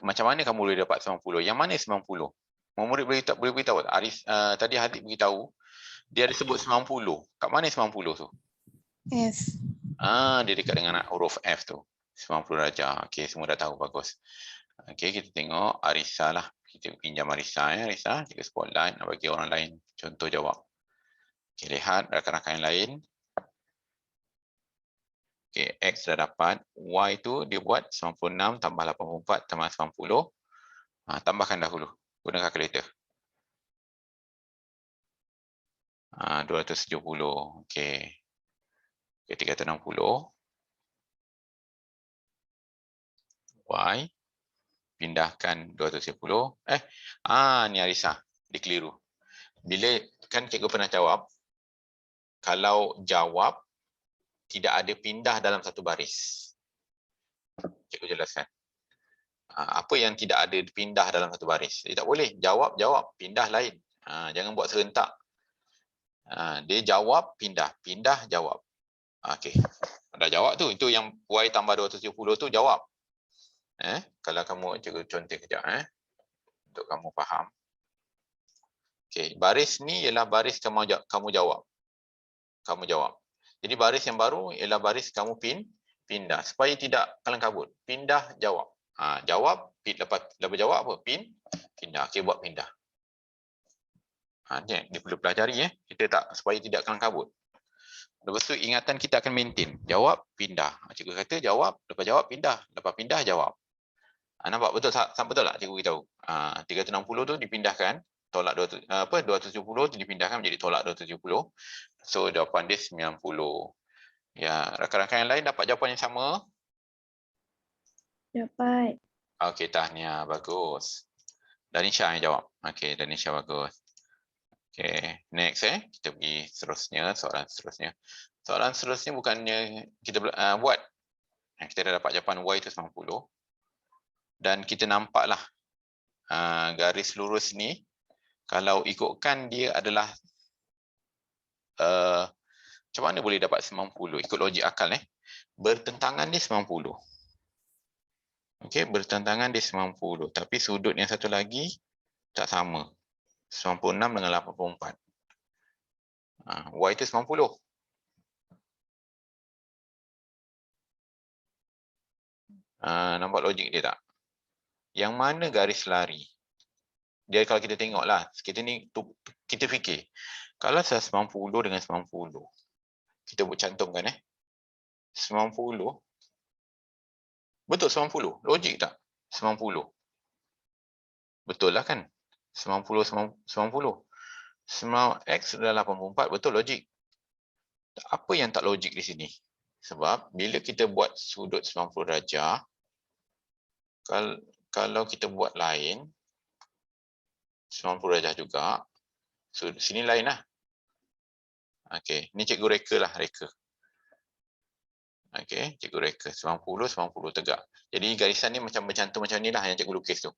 macam mana kamu boleh dapat 90. Yang mana 90? Murid boleh beritahu tak? Tadi Haziq beritahu dia ada sebut 90. Kat mana 90 tu? F. Dia dekat dengan huruf F tu. 90 darjah. Okey, semua dah tahu. Bagus. Okey, kita tengok Arisa lah. Kita pinjam Arisa Arisa, kita spotlight nak bagi orang lain contoh jawab. Okey, lihat rakan-rakan yang lain. Okey, X dah dapat. Y tu dia buat 96 tambah 84 tambah 90. Tambahkan dahulu. Guna kalkulator. 270. Okey. Okey, 360. Y. Pindahkan 270. Ni Arisa. Dia keliru. Bila kan cikgu pernah jawab, kalau jawab tidak ada pindah dalam satu baris. Cikgu jelaskan. Apa yang tidak ada pindah dalam satu baris? Dia tak boleh. Jawab, pindah lain. Jangan buat serentak. Dia jawab, pindah, jawab. Okey. Dah jawab tu. Itu yang Y tambah 270 tu jawab. Kalau kamu cikgu contoh kejap untuk kamu faham. Okey, baris ni ialah baris kamu jawab. Kamu jawab. Jadi baris yang baru ialah baris kamu pindah supaya tidak kalang kabut. Pindah jawab. Jawab lepas jawab apa? Pindah. Okey, buat pindah. Dia perlu pelajari kita tak supaya tidak kalang kabut. Lepas tu ingatan kita akan maintain. Jawab, pindah. Cikgu kata jawab, lepas jawab pindah, lepas pindah jawab. Nampak betul tak? Betul tak cikgu beritahu? 360 tu dipindahkan, tolak 270 tu dipindahkan menjadi tolak 270. So jawapan dia 90. Ya, rakan-rakan yang lain dapat jawapan yang sama? Dapat. Okey, tahniah, bagus. Danisha yang jawab. Okey, Danisha bagus. Okey, next kita pergi seterusnya, soalan seterusnya. Soalan seterusnya bukannya kita buat. Kita dah dapat jawapan Y itu 90. Dan kita nampaklah garis lurus ni kalau ikutkan dia adalah macam mana boleh dapat 90 ikut logik akal bertentangan dia 90. Okey, bertentangan dia 90 tapi sudut yang satu lagi tak sama. 96 dengan 84. Y itu 90. Nampak logik dia tak? Yang mana garis lari? Dia kalau kita tengoklah, kita fikir. Kalau 90 dengan 90, kita buat cantumkan 90. Betul 90? Logik tak? 90. Betul lah kan? 90. X adalah 84, betul logik. Apa yang tak logik di sini? Sebab bila kita buat sudut 90 darjah, kalau kita buat lain, 90 darjah juga, sini lain lah. Okey, ni cikgu reka lah, reka. Okey, cikgu reka 90 tegak. Jadi garisan ni macam bercantum macam ni lah yang cikgu lukis tu.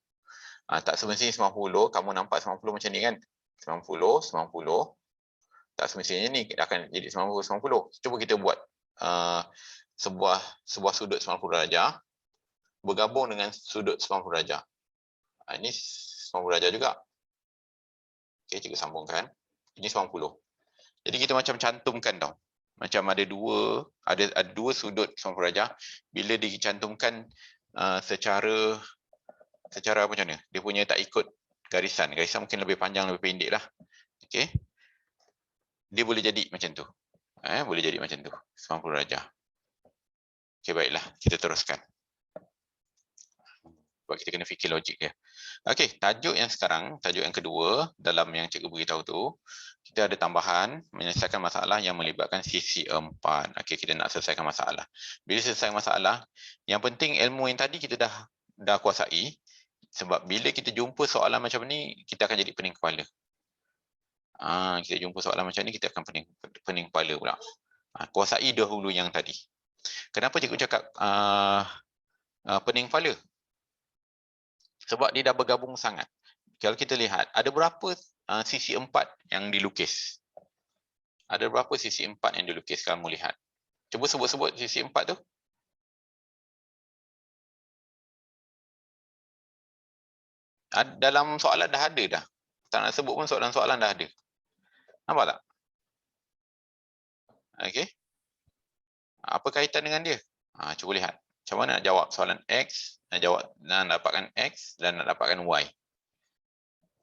Tak semestinya 90, kamu nampak 90 macam ni kan? 90. Tak semestinya ni akan jadi 90. Cuba kita buat sebuah sudut 90 darjah bergabung dengan sudut 90 darjah. Ini 90 darjah juga. Okey, cikgu sambungkan. Ini 90. Jadi kita macam cantumkan tau. Macam ada dua sudut 90 darjah bila dicantumkan secara apa macam mana? Dia punya tak ikut garisan. Garisan mungkin lebih panjang, lebih pendek lah. Okey. Dia boleh jadi macam tu. Boleh jadi macam tu. 90 darjah. Okey, baiklah. Kita teruskan. Sebab kita kena fikir logik dia. Okey, tajuk yang kedua dalam yang cikgu beritahu tu, kita ada tambahan menyelesaikan masalah yang melibatkan sisi 4. Okey, kita nak selesaikan masalah. Bila selesai masalah, yang penting ilmu yang tadi kita dah kuasai. Sebab bila kita jumpa soalan macam ni, kita akan jadi pening kepala. Kita jumpa soalan macam ni, kita akan pening kepala pula. Kuasai dahulu yang tadi. Kenapa cikgu cakap pening kepala? Sebab dia dah bergabung sangat. Kalau kita lihat, ada berapa sisi 4 yang dilukis? Ada berapa sisi 4 yang dilukis kamu lihat? Cuba sebut-sebut sisi 4 tu. Dalam soalan dah ada dah. Tak nak sebut pun soalan-soalan dah ada. Nampak tak? Okey. Apa kaitan dengan dia? Cuba lihat. Macam mana nak jawab soalan X, nak dapatkan X dan nak dapatkan Y.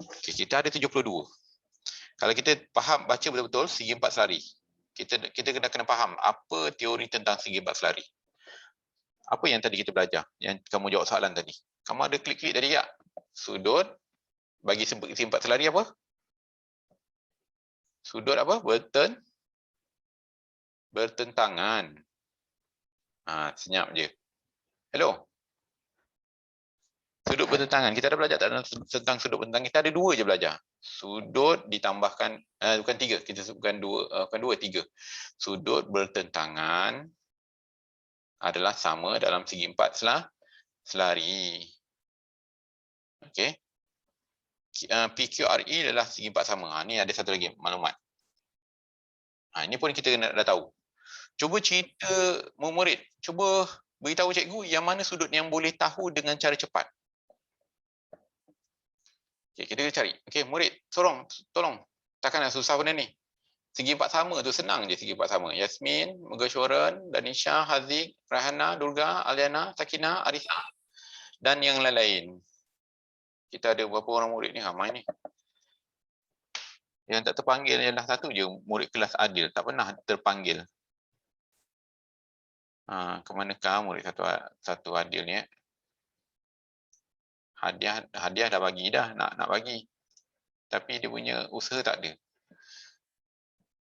Okay, kita ada 72. Kalau kita faham, baca betul-betul segi 4 selari. Kita kena faham apa teori tentang segi 4 selari. Apa yang tadi kita belajar? Yang kamu jawab soalan tadi. Kamu ada klik-klik tadi tak? Sudut bagi segi 4 selari apa? Sudut apa? Bertentangan. Senyap je. Hello. Sudut bertentangan. Kita dah belajar tentang sudut bertentangan. Kita ada 2 je belajar. Sudut ditambahkan, bukan 3. Kita sebutkan 2, bukan 2, 3. Sudut bertentangan adalah sama dalam segi 4 selari. Okey. PQRE adalah segi 4 sama. Ni ada satu lagi maklumat. Ini pun kita dah tahu. Cuba cerita murid. Cuba beritahu cikgu yang mana sudut yang boleh tahu dengan cara cepat. Okay, kita cari. Okey, murid, tolong. Takkan nak susah benda ni. Segi 4 sama tu senang je segi 4 sama. Yasmin, Megashoran, Danisha, Haziq, Rahana, Durga, Aliana, Sakina, Arisa dan yang lain-lain. Kita ada berapa orang murid ni? Ramai ni. Yang tak terpanggil ialah satu je murid kelas Adil. Tak pernah terpanggil. Ke manakah murid satu Adil ni? Hadiah dah bagi dah, nak bagi. Tapi dia punya usaha tak ada.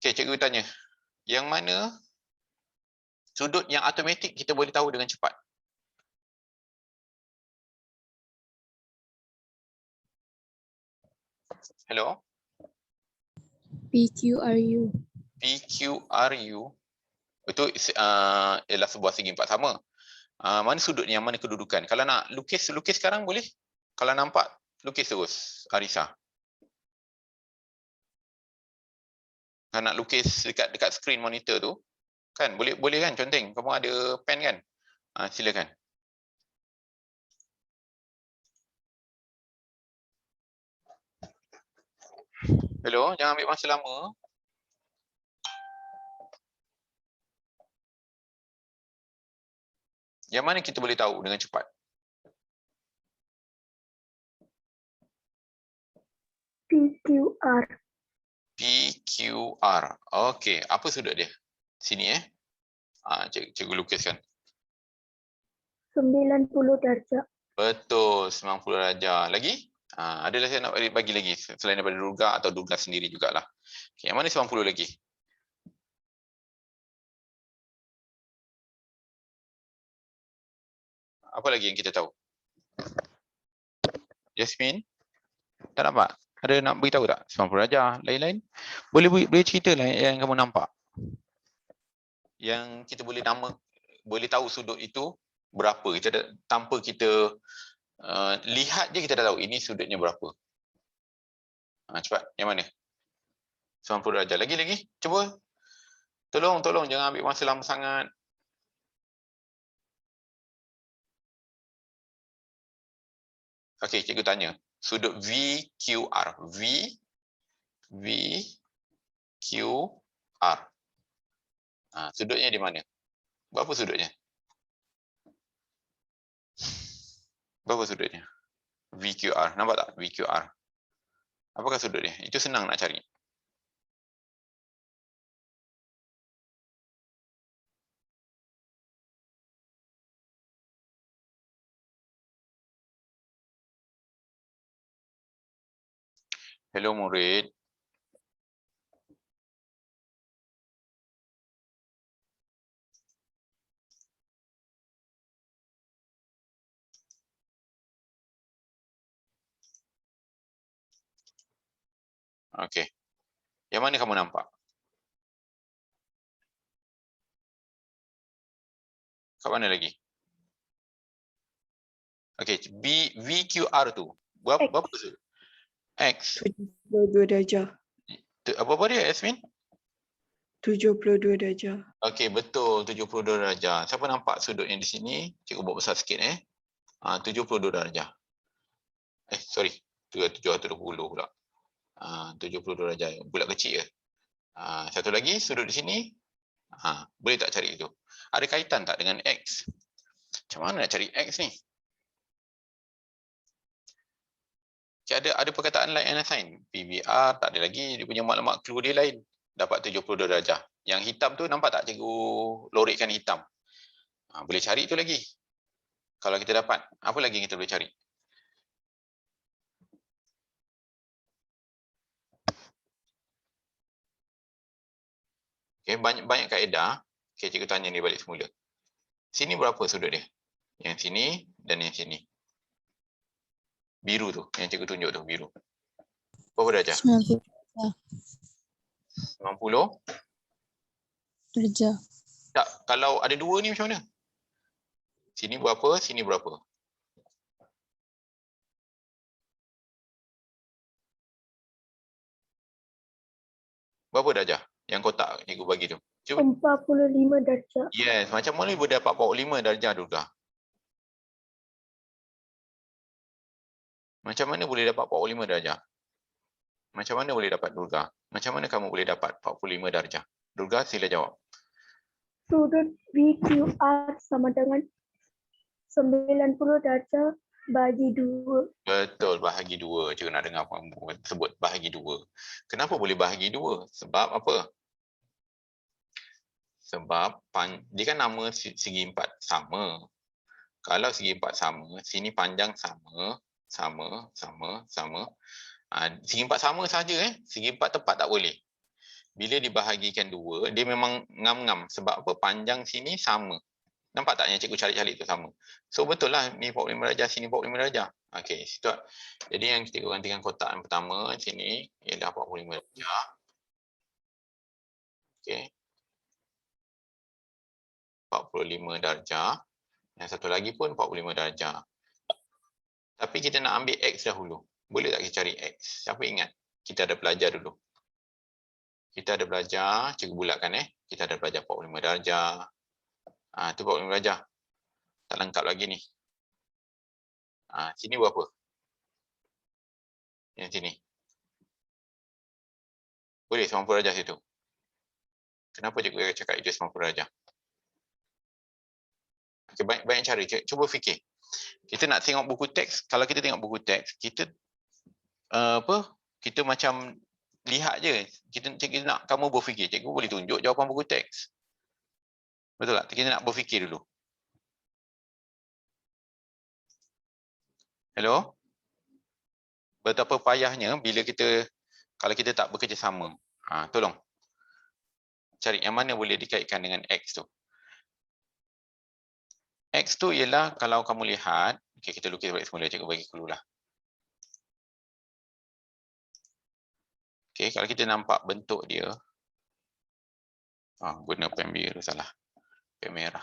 Okey, cikgu tanya. Yang mana sudut yang automatik kita boleh tahu dengan cepat? Hello? PQRU. PQRU. Itu ialah sebuah segi empat sama. Mana sudutnya, mana kedudukan? Kalau nak lukis sekarang boleh? Kalau nampak, lukis terus, Arisa. Kalau nak lukis dekat skrin monitor tu, kan boleh kan conteng? Kamu ada pen kan? Silakan. Hello, jangan ambil masa lama. Yang mana kita boleh tahu dengan cepat? PQR. PQR. Okey, apa sudut dia? Sini cikgu lukiskan. 90 darjah. Betul, 90 darjah. Lagi? Adalah saya nak bagi lagi selain daripada Durga atau Durga sendiri jugalah. Okay, yang mana 90 lagi? Apa lagi yang kita tahu? Yasmin? Tak nampak? Ada nak beritahu tak? 90 darjah. Lain-lain? Boleh cerita lah yang kamu nampak. Yang kita boleh tahu sudut itu berapa. Tanpa kita lihat je kita dah tahu ini sudutnya berapa. Cepat, yang mana? 90 darjah. Lagi. Cuba. Tolong jangan ambil masa lama sangat. Okey, cikgu tanya. Sudut VQR. VQR. Sudutnya di mana? Berapa sudutnya? Berapa sudutnya? VQR. Nampak tak? VQR. Apakah sudut dia? Itu senang nak cari. Hello murid. Okey. Yang mana kamu nampak? Kat mana lagi? Okey, VQR tu. Berapa sudut? X. 72 darjah. Apa dia, Yasmin? 72 darjah. Okey, betul. 72 darjah. Siapa nampak sudut yang di sini? Cikgu buat besar sikit. 72 darjah. Sorry. 720 pula. 72 darjah. Bulat kecil ke? Satu lagi, sudut di sini. Boleh tak cari itu? Ada kaitan tak dengan X? Macam mana nak cari X ni? Ada perkataan lain yang assign. PBR tak ada lagi. Dia punya maklumat clue dia lain. Dapat 72 darjah. Yang hitam tu nampak tak cikgu lorekkan hitam? Boleh cari tu lagi. Kalau kita dapat, apa lagi yang kita boleh cari? Okay, banyak kaedah. Okay, cikgu tanya ni balik semula. Sini berapa sudut dia? Yang sini dan yang sini. Biru tu, yang cikgu tunjuk tu, biru. Berapa darjah? 90 90? darjah. Tak, kalau ada dua ni macam mana? Sini berapa, sini berapa? Berapa darjah yang kotak cikgu bagi tu? Cuba. 45 darjah. Yes, macam mana boleh dapat 45 darjah Durga? Macam mana boleh dapat 45 darjah? Macam mana boleh dapat Durga? Macam mana kamu boleh dapat 45 darjah? Durga, sila jawab. Sudut VQR sama dengan 90 darjah bagi 2. Betul, bahagi 2. Cikgu nak dengar kamu sebut bahagi 2. Kenapa boleh bahagi 2? Sebab apa? Sebab dia kan nama segi 4 sama. Kalau segi 4 sama, sini panjang sama, sama. Segi empat sama saja Segi empat tepat tak boleh. Bila dibahagikan 2, dia memang ngam-ngam. Sebab apa? Panjang sini sama. Nampak tak yang cikgu cari-cari tu sama. So betul lah ni 45 darjah, sini 45 darjah. Okey, situ. Jadi yang kita gantikan kotak yang pertama sini ialah 45 darjah. Okey. 45 darjah. Yang satu lagi pun 45 darjah. Tapi kita nak ambil X dahulu. Boleh tak kita cari X? Siapa ingat? Kita ada belajar dulu. Kita ada belajar, cikgu bulatkan Kita ada belajar 45 darjah. Tu 45 darjah. Tak lengkap lagi ni. Sini berapa? Yang sini. Boleh 90 darjah situ. Kenapa cikgu cakap itu 90 darjah? Okay, banyak cara. Cuba fikir. Kita nak tengok buku teks. Kalau kita tengok buku teks, kita kita macam lihat je. Kita nak kamu berfikir. Cikgu boleh tunjuk jawapan buku teks. Betul tak? Kita nak berfikir dulu. Hello? Betapa payahnya bila kalau kita tak bekerjasama. Tolong. Cari yang mana boleh dikaitkan dengan X tu. X tu ialah kalau kamu lihat, okay, kita lukis balik semula, cikgu bagi clue lah. Okay, kalau kita nampak bentuk dia, guna pen biru salah, pen merah.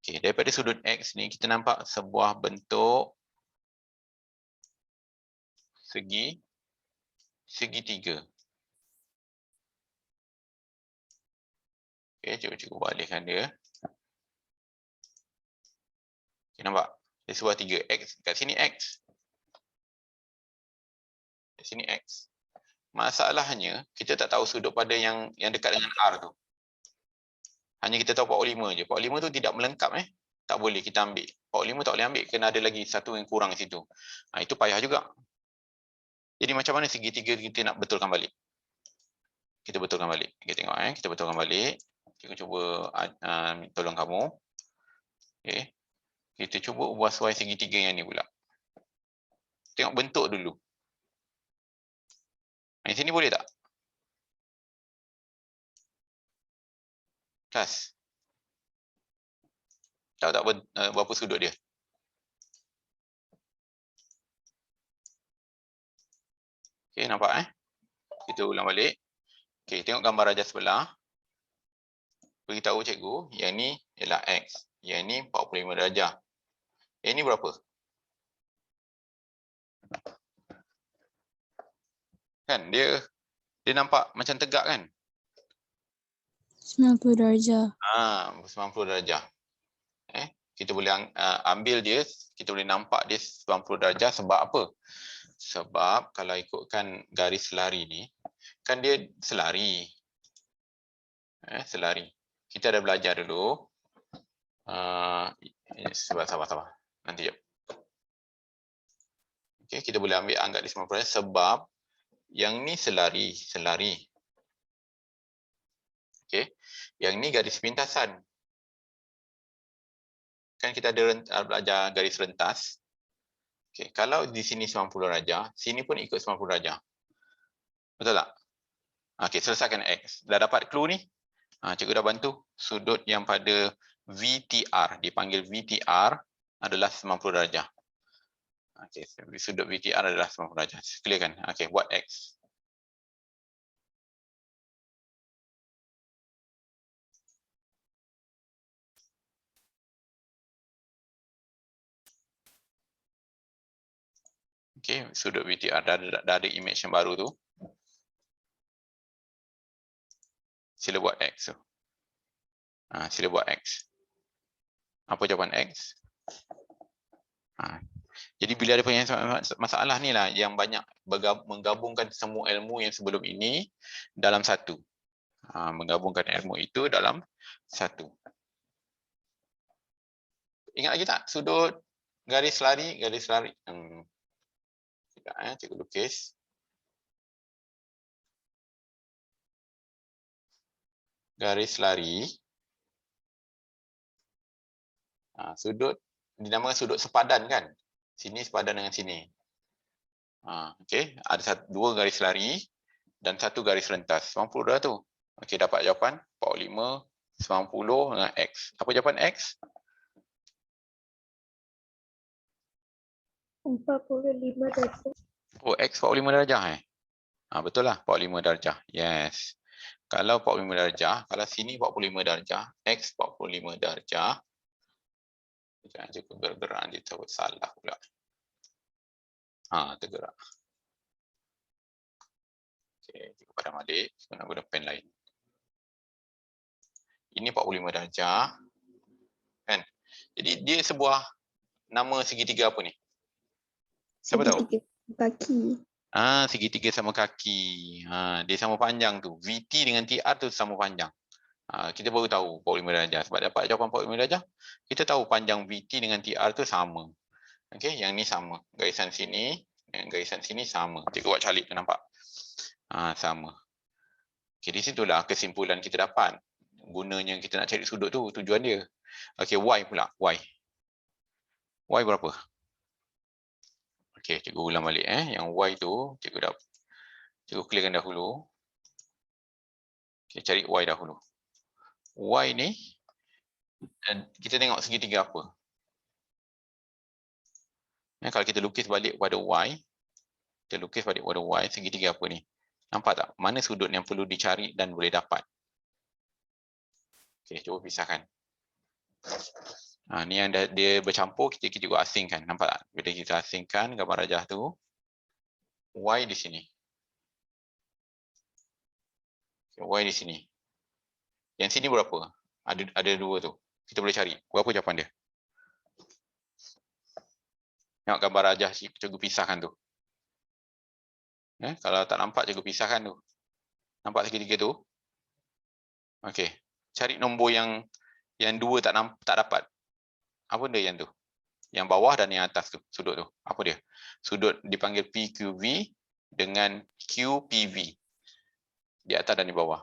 Okay, daripada sudut X ni kita nampak sebuah bentuk segitiga. Okay, cikgu balikkan dia. Okay, nampak? Dia sebuah 3 X. Kat sini X. Kat sini X. Masalahnya, kita tak tahu sudut pada yang dekat dengan R tu. Hanya kita tahu 45 je. 45 tu tidak melengkap Tak boleh kita ambil. 45 tak boleh ambil. Kena ada lagi satu yang kurang situ. Itu payah juga. Jadi macam mana segitiga kita nak betulkan balik? Kita betulkan balik. Kita tengok kita betulkan balik. Cikgu cuba tolong kamu. Okay. Kita cuba ubah suai segitiga yang ni pula. Tengok bentuk dulu. Yang sini boleh tak? Kelas. Tahu tak berapa sudut dia? Okey, nampak Kita ulang balik. Okey, tengok gambar rajah sebelah. Beritahu cikgu, yang ni ialah X. Yang ni 45 darjah. Yang ni berapa? Kan dia nampak macam tegak kan? 90 darjah. 90 darjah. Kita boleh ambil dia, kita boleh nampak dia 90 darjah sebab apa? Sebab kalau ikutkan garis selari ni, kan dia selari. Selari. Kita ada belajar dulu. Sabar. Nanti jap. Okay, kita boleh ambil anggap di 90 darjah sebab yang ni selari. Okay. Yang ni garis pintasan. Kan kita ada belajar garis rentas. Okay. Kalau di sini 90 darjah, sini pun ikut 90 darjah. Betul tak? Okay, selesaikan X. Dah dapat clue ni? Cikgu dah bantu. Sudut yang pada VTR, dipanggil VTR adalah 90 darjah. Okay, sudut VTR adalah 90 darjah. Clear kan? Okay, buat X. Okay, sudut VTR dah ada image yang baru tu. Sila buat X tu. Sila buat X. Apa jawapan X? Jadi bila ada masalah ni lah yang banyak menggabungkan semua ilmu yang sebelum ini dalam satu. Menggabungkan ilmu itu dalam satu. Ingat lagi tak sudut garis lari? Tidak, cikgu lukis. Garis lari. Sudut dinamakan sudut sepadan kan? Sini sepadan dengan sini. Okey, ada dua garis lari dan satu garis rentas. 90 dah tu. Okey, dapat jawapan 45, 90 dengan X. Apa jawapan X? 45 darjah. Oh, X 45 darjah betul lah, 45 darjah. Yes. Kalau 45 darjah, kalau sini 45 darjah, X 45 darjah. Jangan cukup bergerak, dia tahu salah pula. Tergerak. Okey, cukup padam adik. Nak guna pen lain. Ini 45 darjah. Kan? Jadi dia sebuah nama segitiga apa ni? Siapa tahu? Segitiga kaki. Segitiga sama kaki. Dia sama panjang tu. VT dengan TR tu sama panjang. Kita baru tahu 45 darjah. Sebab dapat jawapan 45 darjah, kita tahu panjang VT dengan TR tu sama. Okey, yang ni sama. Garisan sini dengan garisan sini sama. Cikgu buat calik tu nampak? Sama. Okey, di situlah kesimpulan kita dapat. Gunanya kita nak cari sudut tu, tujuan dia. Okey, Y pula. Y. Y berapa? Okey, cikgu ulang balik Yang Y tu cikgu clearkan dahulu. Okey, cari Y dahulu. Y ni kita tengok segitiga apa? Kalau kita lukis balik pada Y, segitiga apa ni? Nampak tak? Mana sudut yang perlu dicari dan boleh dapat? Okey, cuba pisahkan. Ni yang dia bercampur, kita juga asingkan. Nampak tak? Bila kita asingkan gambar rajah tu, Y di sini. Y di sini. Yang sini berapa? Ada dua tu. Kita boleh cari. Berapa jawapan dia? Tengok gambar rajah cikgu pisahkan tu. Kalau tak nampak, cikgu pisahkan tu. Nampak segitiga tu? Okey. Cari nombor yang dua tak dapat. Apa dia yang tu? Yang bawah dan yang atas tu, sudut tu. Apa dia? Sudut dipanggil PQV dengan QPV. Di atas dan di bawah.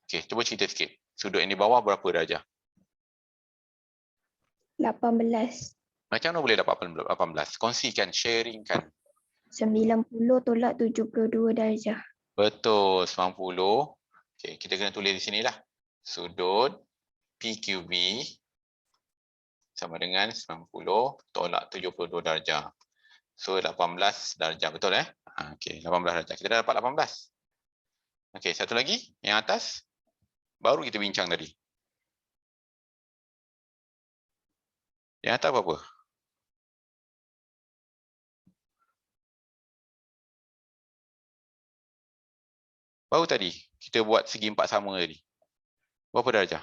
Okey, cuba cerita sikit. Sudut yang di bawah berapa darjah? 18. Macam mana boleh dapat 18? Kongsikan, sharingkan. 90 tolak 72 darjah. Betul, 90. Okey, kita kena tulis di sinilah. Sudut PQV sama dengan 90 tolak 72 darjah. So 18 darjah, betul Okey, 18 darjah. Kita dah dapat 18. Okey, satu lagi yang atas baru kita bincang tadi. Yang atas berapa? Baru tadi kita buat segi empat sama tadi. Berapa darjah?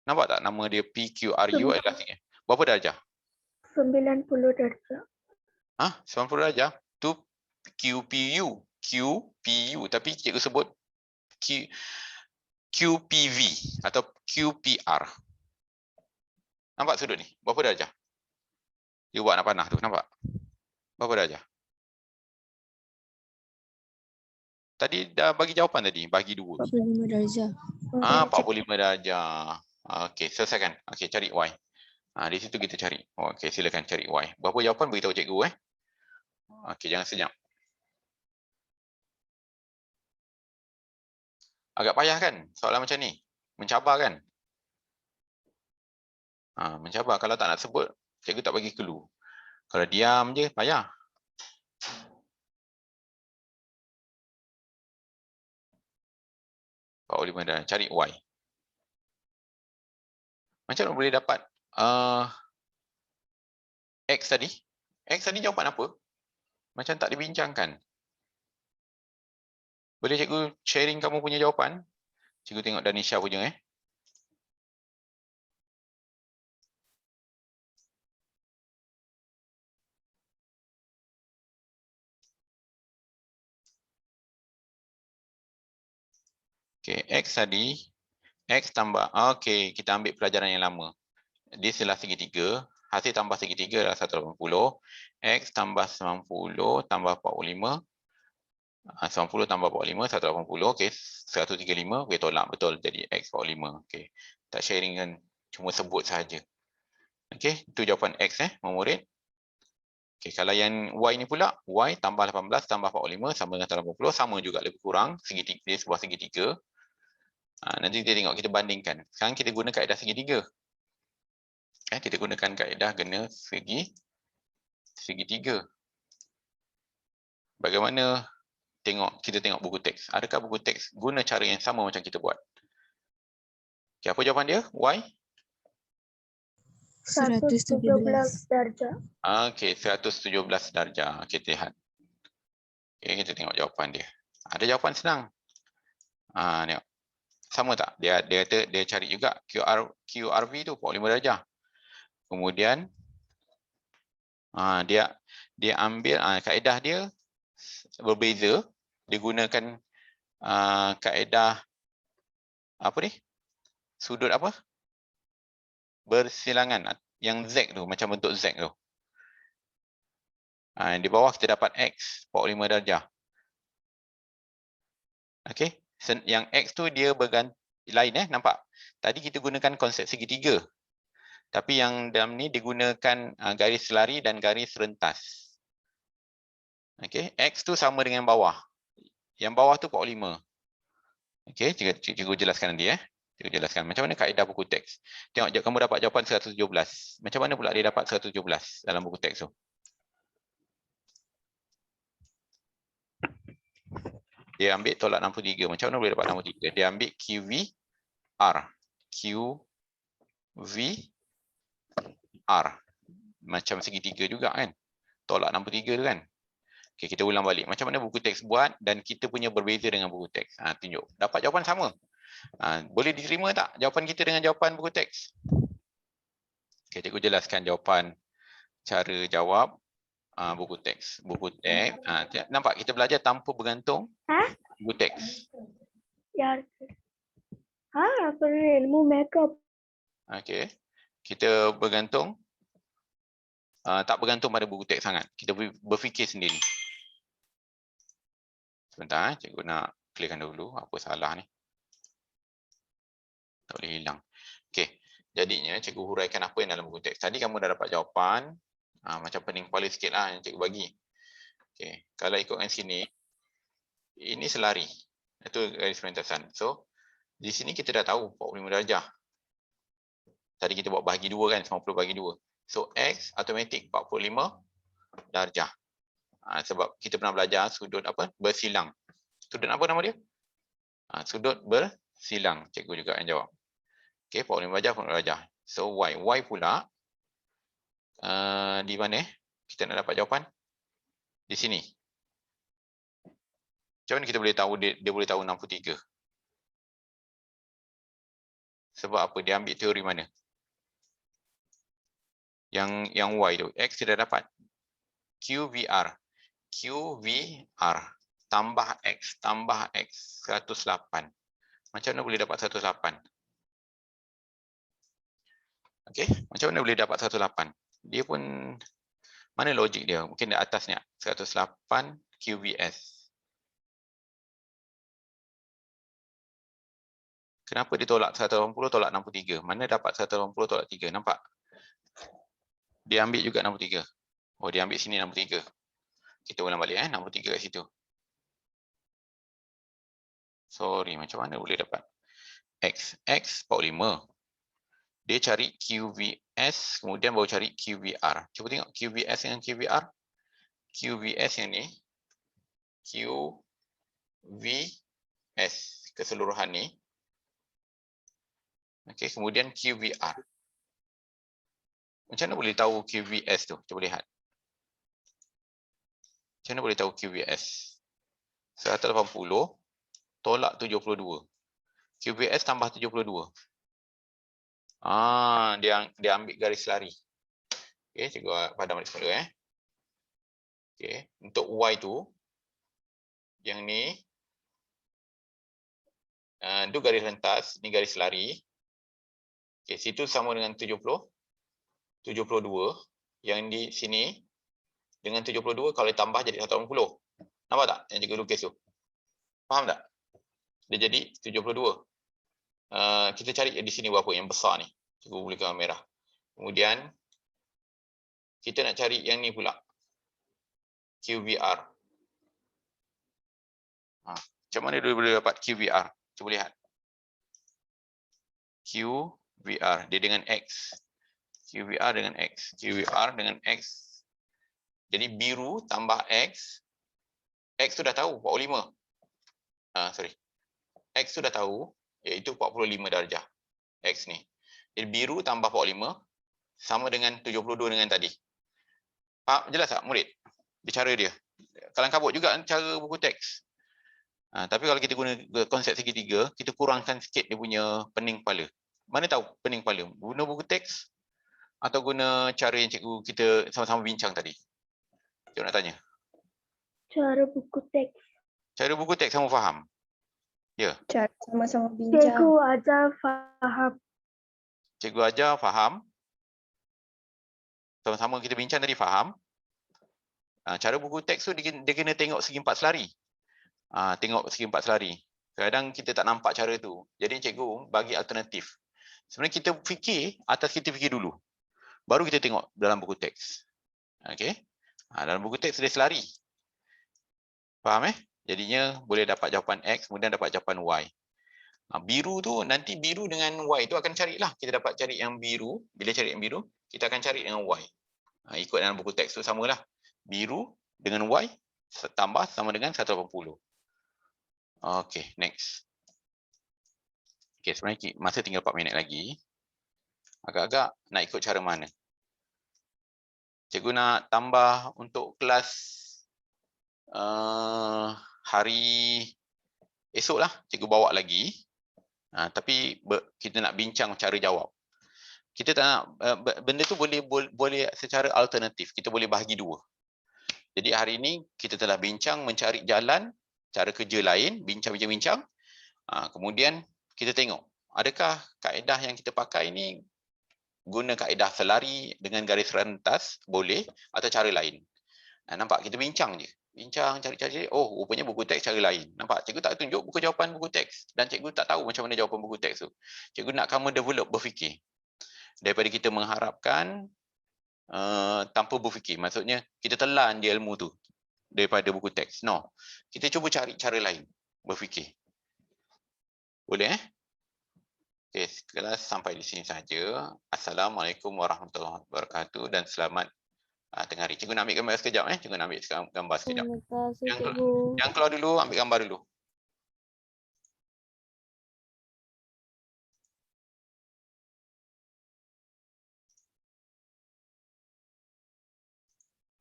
Nampak tak nama dia PQRU adalah segi. Berapa darjah? 90 darjah. 90 darjah. Tu QPU. QPU. Tapi cikgu sebut QPV atau QPR. Nampak sudut ni? Berapa darjah? Dia buat nak panah tu. Nampak? Berapa darjah? Tadi dah bagi jawapan tadi. Bagi 2. 45 darjah. 45 darjah. Okey, selesaikan. Okey, cari Y. Di situ kita cari. Okey, silakan cari Y. Berapa jawapan beritahu cikgu Okey, jangan senyap. Agak payah kan soalan macam ni? Mencabar kan? Mencabar. Kalau tak nak sebut, cikgu tak bagi clue. Kalau diam je, payah. Cari Y. Macam mana boleh dapat X tadi? X tadi jawapan apa? Macam tak dibincangkan. Boleh cikgu sharing kamu punya jawapan? Cikgu tengok Danisha punya Okey, X tadi. X tambah. Okey, kita ambil pelajaran yang lama. Dia adalah segitiga. Hasil tambah segitiga adalah 180. X tambah 90 tambah 45. 90 tambah 45, 180. Okey, 135. Okey, tolak. Betul. Jadi X 45. Okey. Tak sharing kan, cuma sebut saja. Okey, itu jawapan X murid. Okey, kalau yang Y ni pula, Y tambah 18 tambah 45 sama dengan 80, sama juga lebih kurang segitiga, dia sebuah segitiga. Nanti kita tengok, kita bandingkan. Sekarang kita guna kaedah segitiga. Kita gunakan kaedah guna segitiga. Bagaimana kita tengok buku teks. Adakah buku teks guna cara yang sama macam kita buat? Okay, apa jawapan dia? Y? 117 darjah. Okey, 117 darjah. Kita lihat. Okay, kita tengok jawapan dia. Ada jawapan senang. Tengok. Sama tak? Dia kata dia cari juga QRV tu 45 darjah. Kemudian dia ambil kaedah dia berbeza. Dia gunakan kaedah apa ni? Sudut apa? Bersilangan yang Z tu, macam bentuk Z tu. Di bawah kita dapat X 45 darjah. Okey, yang X tu dia berganti lain nampak. Tadi kita gunakan konsep segitiga. Tapi yang dalam ni digunakan garis selari dan garis rentas. Okey, X tu sama dengan bawah. Yang bawah tu 45. Okey, cikgu jelaskan nanti Cikgu jelaskan macam mana kaedah buku teks. Tengok kamu dapat jawapan 117. Macam mana pula dia dapat 117 dalam buku teks tu? Dia ambil tolak 63. Macam mana boleh dapat 63? Dia ambil QVR. QVR. Macam segitiga juga kan? Tolak 63 tu kan? Okay, kita ulang balik. Macam mana buku teks buat dan kita punya berbeza dengan buku teks. Tunjuk. Dapat jawapan sama. Boleh diterima tak jawapan kita dengan jawapan buku teks? Okay, cikgu jelaskan jawapan cara jawab buku teks. Buku teks. Nampak kita belajar tanpa bergantung buku teks. Ya. Apa ilmu makeup? Okay. Kita bergantung. Tak bergantung pada buku teks sangat. Kita berfikir sendiri. Sebentar, cikgu nak clearkan dulu apa salah ni. Tak boleh hilang. Okey, jadinya cikgu huraikan apa yang dalam buku teks. Tadi kamu dah dapat jawapan. Macam pening kepala sikit lah yang cikgu bagi. Okey, kalau ikutkan sini, ini selari. Itu garis perlintasan. So, di sini kita dah tahu 45 darjah. Tadi kita buat bahagi 2 kan, 90 bahagi 2. So, X automatik 45 darjah. Sebab kita pernah belajar sudut apa? Bersilang. Sudut apa nama dia? Sudut bersilang. Cikgu juga yang jawab. Okey, 45 darjah, 45 darjah. So, Y. Y pula di mana kita nak dapat jawapan? Di sini. Macam mana kita boleh tahu dia boleh tahu 63? Sebab apa? Dia ambil teori mana? Yang Y tu. X tidak dapat. QVR. QVR. Tambah X. Tambah X. 108. Macam mana boleh dapat 108? Okey. Macam mana boleh dapat 108? Dia pun, mana logik dia? Mungkin di atasnya. 108 QVS. Kenapa dia tolak 180 tolak 63? Mana dapat 180 tolak 3? Nampak? Dia ambil juga 63. Oh, dia ambil sini 63. Kita ulang balik 63 kat situ. Sorry, macam mana boleh dapat? X 45. Dia cari QVS, kemudian baru cari QVR. Cuba tengok QVS dengan QVR. QVS yang ni. QVS keseluruhan ni. Okey, kemudian QVR. Macam mana boleh tahu QVS tu? Cuba lihat. Macam mana boleh tahu QVS? 180 tolak 72. QVS tambah 72. Dia ambil garis lari. Okey, cikgu padam balik semula Okey, untuk Y tu yang ni tu garis rentas, ni garis lari. Okey, situ sama dengan 72. Yang di sini dengan 72 kalau ditambah jadi 180. Nampak tak yang cikgu lukis tu? Faham tak? Dia jadi 72. kita cari di sini berapa yang besar ni. Cikgu boleh gambar merah. Kemudian kita nak cari yang ni pula. QVR. Macam mana dia boleh dapat QVR? Cuba lihat. QVR dia dengan X. QVR dengan X. QVR dengan X. Jadi biru tambah X. X tu dah tahu 45. X tu dah tahu iaitu 45 darjah. X ni. Jadi biru tambah 45 sama dengan 72 dengan tadi. Faham? Jelas tak murid? Bicara dia. Kalang kabut juga cara buku teks. Tapi kalau kita guna konsep segitiga, kita kurangkan sikit dia punya pening kepala. Mana tahu pening kepala? Guna buku teks atau guna cara yang cikgu kita sama-sama bincang tadi? Cikgu nak tanya. Cara buku teks. Cara buku teks kamu faham? Ya. Cara sama-sama bincang. Cikgu ajar faham. Cikgu ajar faham. Sama-sama kita bincang tadi faham. Cara buku teks tu dia kena tengok segi empat selari. Tengok segi empat selari. Kadang kita tak nampak cara tu. Jadi cikgu bagi alternatif. Sebenarnya kita fikir, atas kita fikir dulu. Baru kita tengok dalam buku teks. Okey. Dalam buku teks dia selari. Faham Jadinya boleh dapat jawapan X, kemudian dapat jawapan Y. Biru tu, nanti biru dengan Y tu akan carilah. Kita dapat cari yang biru. Bila cari yang biru, kita akan cari dengan Y. Ikut dalam buku teks tu samalah. Biru dengan Y tambah sama dengan 180. Okey, next. Okey, sebenarnya masa tinggal 4 minit lagi. Agak-agak nak ikut cara mana? Cikgu nak tambah untuk kelas hari esok lah. Cikgu bawa lagi. Tapi kita nak bincang cara jawab. Kita tak nak, benda tu boleh secara alternatif. Kita boleh bahagi dua. Jadi hari ini kita telah bincang mencari jalan, cara kerja lain, bincang-bincang. Kemudian kita tengok, adakah kaedah yang kita pakai ni guna kaedah selari dengan garis rentas, boleh, atau cara lain. Nampak, kita bincang je. Bincang, cari-cari, oh rupanya buku teks cara lain. Nampak, cikgu tak tunjuk buku jawapan buku teks. Dan cikgu tak tahu macam mana jawapan buku teks tu. Cikgu nak kamu develop berfikir. Daripada kita mengharapkan tanpa berfikir. Maksudnya, kita telan dia ilmu tu daripada buku teks. No. Kita cuba cari cara lain. Berfikir. Boleh Okey, kelas sampai di sini saja. Assalamualaikum warahmatullahi wabarakatuh dan selamat tengah hari. Cikgu nak ambil gambar sekejap Cikgu nak ambil gambar sekejap. Yang keluar dulu, ambil gambar dulu.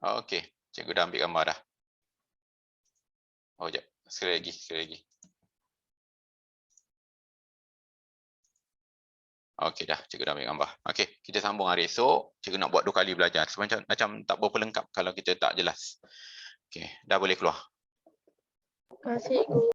Okey, cikgu dah ambil gambar dah. Oh, jap. Sekali lagi. Okey dah, cikgu dah ambil gambar. Okey, kita sambung hari esok. Cikgu nak buat 2 kali belajar. Macam tak berapa lengkap kalau kita tak jelas. Okey, dah boleh keluar. Terima kasih, Cikgu.